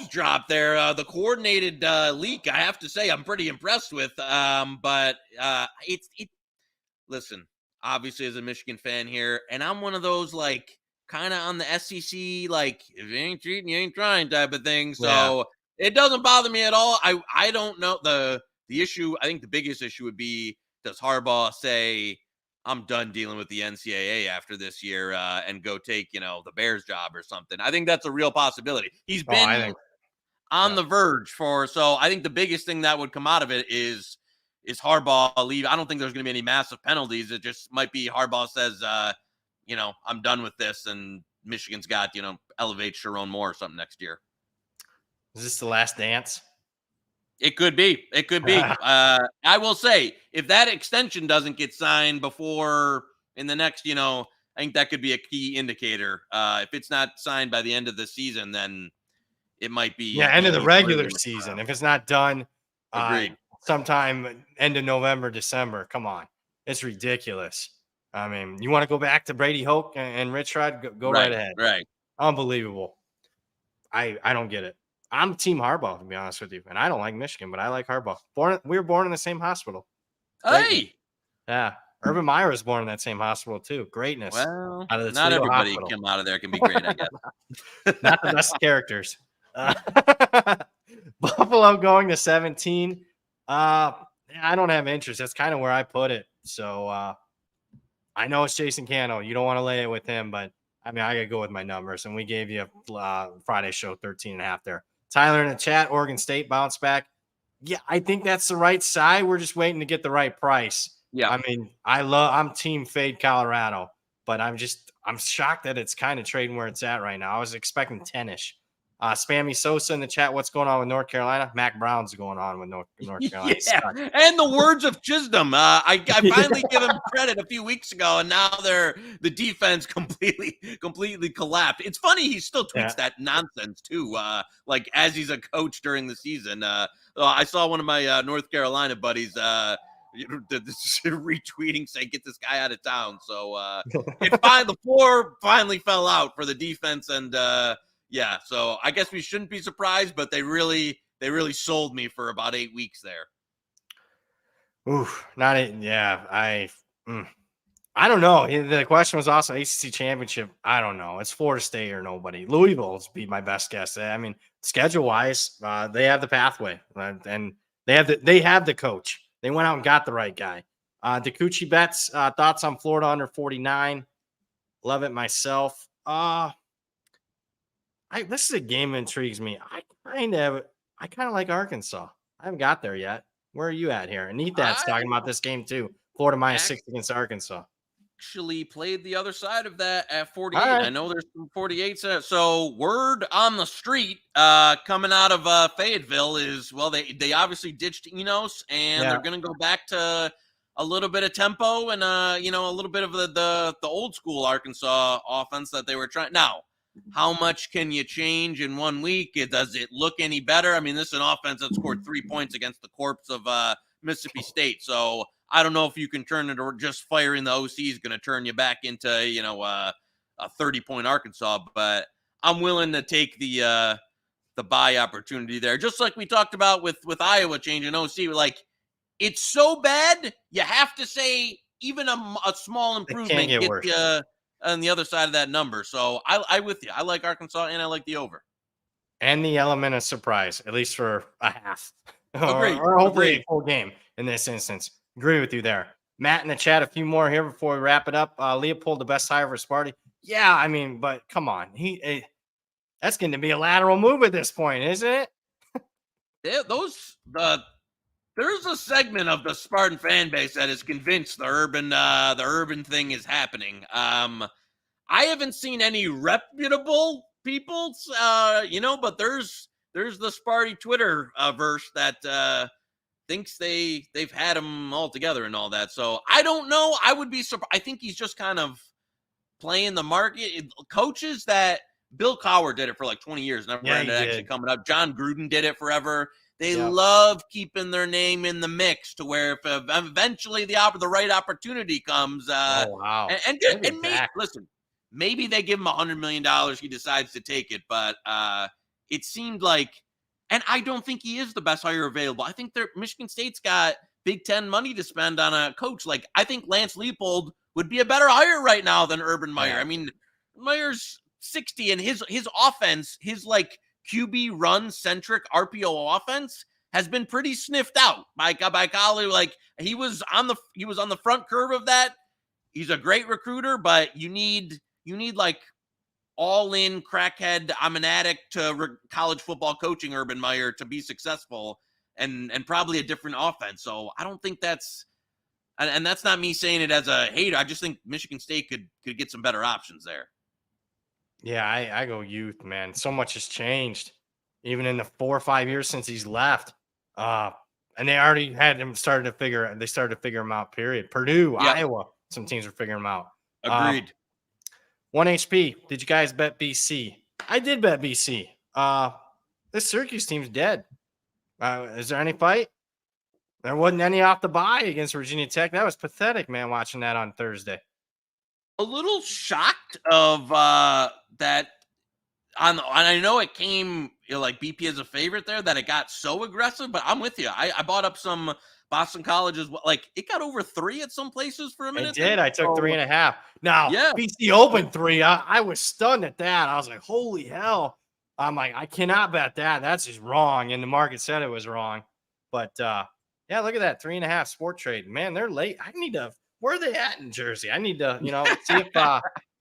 drop there. The coordinated leak, I have to say, I'm pretty impressed with. But listen, obviously as a Michigan fan here, and I'm one of those like kind of on the SEC, like if you ain't cheating, you ain't trying type of thing. So It doesn't bother me at all. I don't know the issue. I think the biggest issue would be, does Harbaugh say, I'm done dealing with the NCAA after this year and go take, the Bears job or something? I think that's a real possibility. He's been on the verge so I think the biggest thing that would come out of it is Harbaugh leave. I don't think there's going to be any massive penalties. It just might be Harbaugh says, I'm done with this, and Michigan's got, elevate Sharon Moore or something next year. Is this the last dance? It could be. I will say, if that extension doesn't get signed before in the next, I think that could be a key indicator. If it's not signed by the end of the season, then it might be. Yeah, end of the regular season. If it's not done sometime end of November, December, come on. It's ridiculous. I mean, you want to go back to Brady Hoke and Rich Rod? Go right ahead. Right. Unbelievable. I don't get it. I'm Team Harbaugh, to be honest with you, and I don't like Michigan, but I like Harbaugh. We were born in the same hospital. Hey, Yeah, Urban Meyer was born in that same hospital too. Greatness. well, Out of the not Toledo everybody Hospital. come out of there can be great, I guess. Not the best characters. Buffalo going to 17. I don't have interest. That's kind of where I put it. So I know it's Jason Cano. You don't want to lay it with him, but I mean, I got to go with my numbers. And we gave you a Friday show 13.5 there. Tyler in the chat, Oregon State bounce back. Yeah, I think that's the right side. We're just waiting to get the right price. Yeah. I mean, I'm team fade Colorado, but I'm shocked that it's kind of trading where it's at right now. I was expecting 10-ish. Spammy Sosa in the chat. What's going on with North Carolina? Mac Brown's going on with North Carolina. Yeah, and the words of Chisholm. I finally give him credit a few weeks ago, and now the defense completely collapsed. It's funny he still tweets that nonsense too. Like as he's a coach during the season. I saw one of my North Carolina buddies retweeting saying, "Get this guy out of town." So the floor finally fell out for the defense, and yeah. So I guess we shouldn't be surprised, but they really sold me for about 8 weeks there. Oof, not it. Yeah, I don't know. The question was also ACC championship. I don't know. It's Florida State or nobody. Louisville's be my best guess. I mean, schedule wise, they have the pathway, and they have the coach. They went out and got the right guy. DeCucci bets. Thoughts on Florida under 49? Love it myself. This is a game that intrigues me. I kind of like Arkansas. I haven't got there yet. Where are you at here? And Neathat's talking about this game too. Florida -6 against Arkansas. Actually played the other side of that at 48. Right. I know there's some 48s. So word on the street coming out of Fayetteville is, well, they obviously ditched Enos, and they're going to go back to a little bit of tempo and a little bit of the old school Arkansas offense that they were trying. Now, how much can you change in 1 week? Does it look any better? I mean, this is an offense that scored 3 points against the corpse of Mississippi State. So I don't know if you can turn it, or just firing the OC is going to turn you back into, a 30-point Arkansas. But I'm willing to take the buy opportunity there. Just like we talked about with Iowa changing OC. Like, it's so bad, you have to say even a small improvement gets you on the other side of that number. So I with you. I like Arkansas, and I like the over. And the element of surprise, at least for a half. Agreed. or hopefully a full game in this instance. Agree with you there. Matt in the chat, a few more here before we wrap it up. Leopold, the best hire for Sparty. Yeah, I mean, but come on. That's going to be a lateral move at this point, isn't it? There's a segment of the Spartan fan base that is convinced the urban thing is happening. I haven't seen any reputable people, but there's the Sparty Twitter verse that thinks they've had him all together and all that. So I don't know. I would be surprised. I think he's just kind of playing the market. Coaches that Bill Cowher did it for like 20 years, never ended actually coming up. John Gruden did it forever. They love keeping their name in the mix to where if eventually the right opportunity comes, listen, maybe they give him $100 million. He decides to take it, but it seemed like, and I don't think he is the best hire available. I think Michigan State's got Big Ten money to spend on a coach. Like, I think Lance Leopold would be a better hire right now than Urban Meyer. I mean, Meyer's 60, and his offense, his like QB run centric RPO offense has been pretty sniffed out by college. Like, he was on the front curve of that. He's a great recruiter, but you need like all in crackhead. I'm an addict to college football coaching Urban Meyer to be successful, and probably a different offense. So I don't think that's, and that's not me saying it as a hater. I just think Michigan State could get some better options there. Yeah, I go youth, man. So much has changed, even in the 4 or 5 years since he's left. And they already had him started to figure him out, period. Purdue, Iowa, some teams are figuring him out. Agreed. 1 HP. Did you guys bet BC? I did bet BC. This Syracuse team's dead. Is there any fight? There wasn't any off the bye against Virginia Tech. That was pathetic, man, watching that on Thursday. A little shocked of that I know it came, like BP as a favorite there, that it got so aggressive, but I'm with you. I bought up some Boston colleges. Like, it got over 3 at some places for a minute. It did. I took 3.5. Now, Yeah. BC Open 3. I was stunned at that. I was like, holy hell. I'm like, I cannot bet that. That's just wrong. And the market said it was wrong. But yeah, look at that. 3.5 sport trade. Man, they're late. I need to, where are they at in Jersey? I need to, see if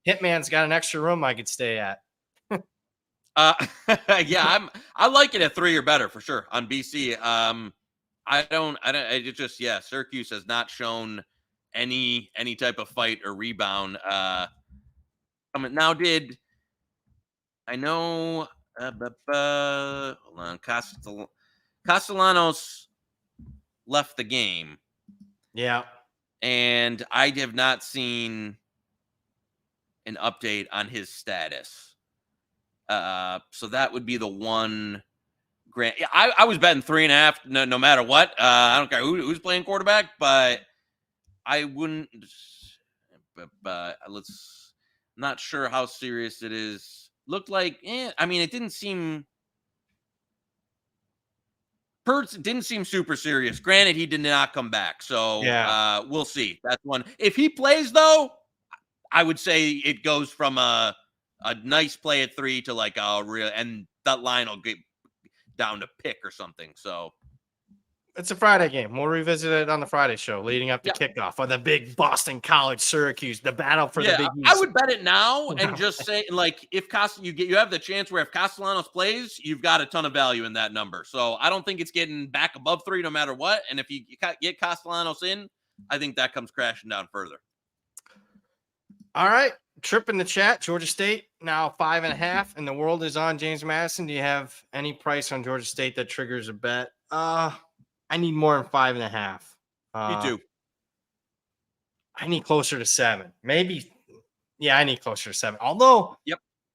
Hitman's got an extra room I could stay at. Yeah, I like it at 3 or better for sure on BC. It just, Syracuse has not shown any type of fight or rebound. Now I know, hold on, Castellanos left the game. Yeah. And I have not seen an update on his status. So that would be the one. Grant, I was betting 3.5 no matter what. I don't care who's playing quarterback, but I wouldn't. But let's. Not sure how serious it is. Looked like, I mean, it didn't seem. Hurts didn't seem super serious. Granted, he did not come back, so we'll see. That's one. If he plays, though, I would say it goes from a nice play at 3 to like a real, and that line will get down to pick or something. So it's a Friday game. We'll revisit it on the Friday show leading up to kickoff of the big Boston College Syracuse, the battle for the Big East. I would bet it now and just say, like, if you have the chance where if Castellanos plays, you've got a ton of value in that number. So I don't think it's getting back above 3 no matter what. And if you get Castellanos in, I think that comes crashing down further. All right. Trip in the chat. Georgia State now 5.5, and the world is on James Madison. Do you have any price on Georgia State that triggers a bet? I need more than 5.5. Me too. I need closer to 7. Maybe. Yeah, I need closer to 7. Although,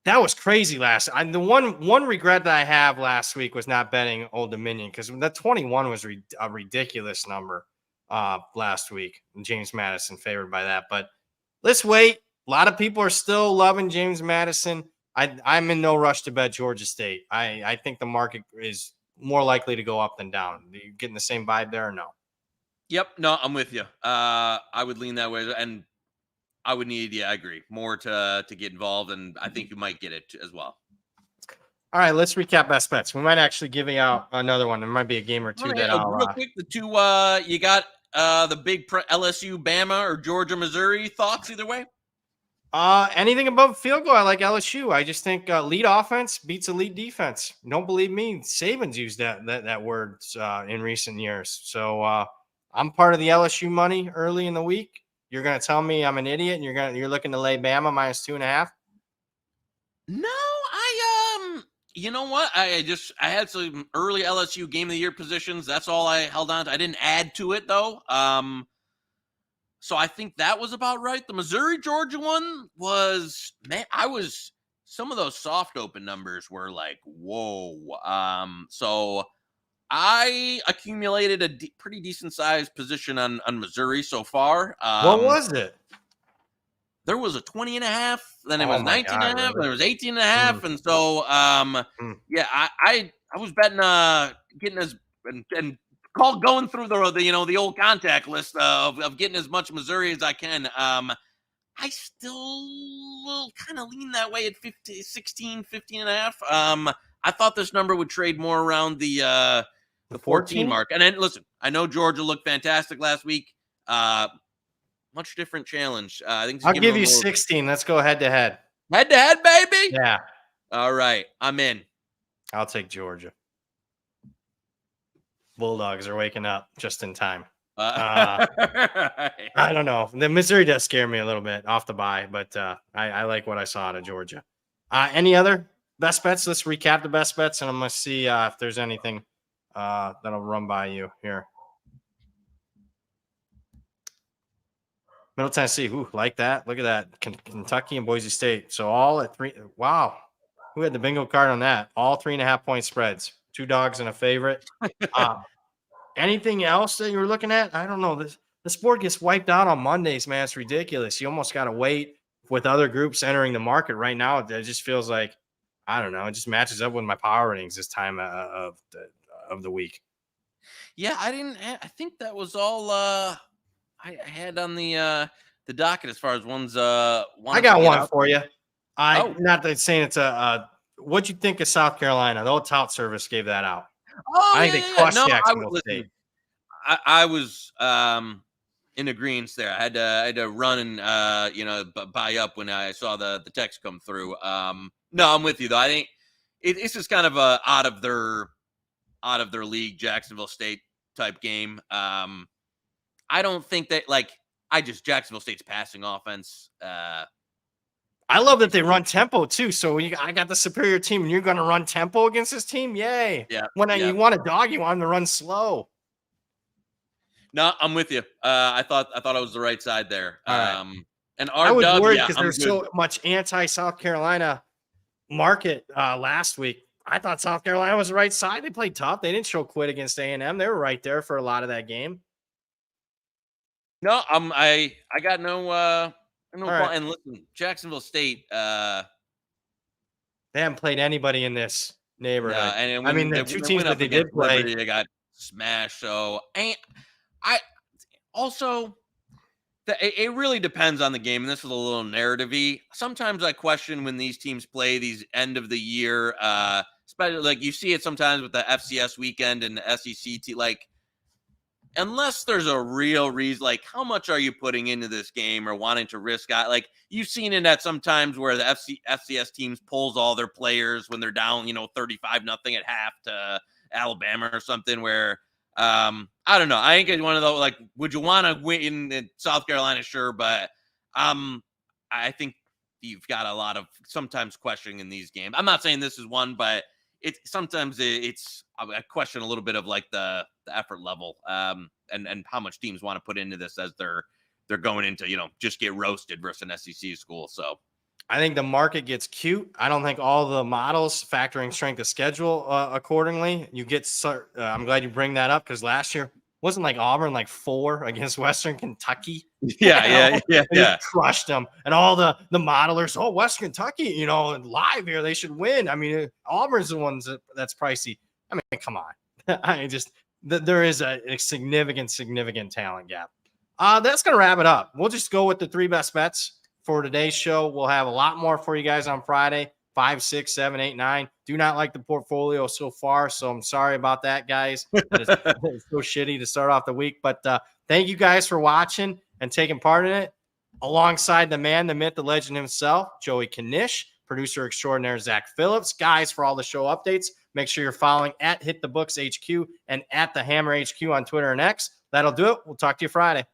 that was crazy last. The one regret that I have last week was not betting Old Dominion, because the 21 was a ridiculous number last week. James Madison favored by that, but let's wait. A lot of people are still loving James Madison. I'm in no rush to bet Georgia State. I think the market is more likely to go up than down. Are you getting the same vibe there or no? Yep. No, I'm with you. I would lean that way, and I would need, I agree, more to get involved, and I think you might get it as well. All right, let's recap best bets. We might actually give out another one. There might be a game or two that I'll real quick. The two you got the big LSU, Bama, or Georgia, Missouri. Thoughts either way? Anything above field goal, I like LSU. I just think lead offense beats elite defense. Don't believe me? Saban's used that word in recent years. So I'm part of the LSU money early in the week. You're gonna tell me I'm an idiot, and you're looking to lay Bama -2.5? No, you know what? I had some early LSU game of the year positions. That's all I held on to. I didn't add to it though. So I think that was about right. The Missouri Georgia one was, man, some of those soft open numbers were like, whoa. So I accumulated a pretty decent sized position on Missouri so far. What was it? There was a 20.5, then it was 19.5, really? Then there was 18.5. And so, yeah, I was betting, getting as, and going through the old contact list of getting as much Missouri as I can. I still kind of lean that way at 15.5. I thought this number would trade more around the 14 mark. And then listen, I know Georgia looked fantastic last week. Much different challenge. I think I'll give you 16. Let's go head to head. Head to head, baby. Yeah. All right, I'm in. I'll take Georgia. Bulldogs are waking up just in time. I don't know. The Missouri does scare me a little bit off the bye, but I like what I saw out of Georgia. Any other best bets? Let's recap the best bets, and I'm going to see if there's anything that'll run by you here. Middle Tennessee, like that. Look at that. Kentucky and Boise State. So all at 3. Wow. Who had the bingo card on that? All 3.5-point spreads. 2 dogs and a favorite. Anything else that you were looking at? I don't know. The sport gets wiped out on Mondays, man. It's ridiculous. You almost got to wait with other groups entering the market right now. It just feels like I don't know. It just matches up with my power ratings this time of the week. Yeah, I think that was all I had on the docket as far as ones. I got one for you. Not that saying it's what'd you think of South Carolina? The old tout service gave that out. Oh, I think they crushed Jacksonville State. I was in agreement there. I had to run and buy up when I saw the text come through. No, I'm with you though. I think it's just kind of a out of their league Jacksonville State type game. I don't think that Jacksonville State's passing offense. I love that they run tempo too. So I got the superior team, and you're going to run tempo against this team. Yay! Yeah. You want a dog, you want them to run slow. No, I'm with you. I thought I was the right side there. Right. And I was worried because there's so much anti-South Carolina market last week. I thought South Carolina was the right side. They played tough. They didn't show quit against A&M. They were right there for a lot of that game. No, I got no right. And listen, Jacksonville State. They haven't played anybody in this neighborhood. And I mean, the two teams that they did play, Liberty, they got smashed. So I also. It really depends on the game, and this is a little narrative-y. Sometimes I question when these teams play these end of the year, especially like you see it sometimes with the FCS weekend and the SEC team. Like, unless there's a real reason, like how much are you putting into this game or wanting to risk out? Like you've seen it at sometimes where the FCS teams pulls all their players when they're down, 35-0 at half to Alabama or something where. I don't know. I think it's one of those, like, would you want to win in South Carolina? Sure. But, I think you've got a lot of sometimes questioning in these games. I'm not saying this is one, but sometimes it's I question a little bit of like the effort level, and how much teams want to put into this as they're going into, just get roasted versus an SEC school. So I think the market gets cute. I don't think all the models factoring strength of schedule accordingly. I'm glad you bring that up because last year wasn't like Auburn 4 against Western Kentucky. Yeah. Crushed them, and all the modelers. Oh, Western Kentucky, live here they should win. I mean, Auburn's the ones that's pricey. I mean, come on. There is a significant talent gap. That's gonna wrap it up. We'll just go with the 3 best bets. For today's show, we'll have a lot more for you guys on Friday, 5, 6, 7, 8, 9. Do not like the portfolio so far, so I'm sorry about that, guys. It's so shitty to start off the week, but thank you guys for watching and taking part in it. Alongside the man, the myth, the legend himself, Joey Knish, producer extraordinaire Zach Phillips. Guys, for all the show updates, make sure you're following at Hit the Books HQ and at the Hammer HQ on Twitter and X. That'll do it. We'll talk to you Friday.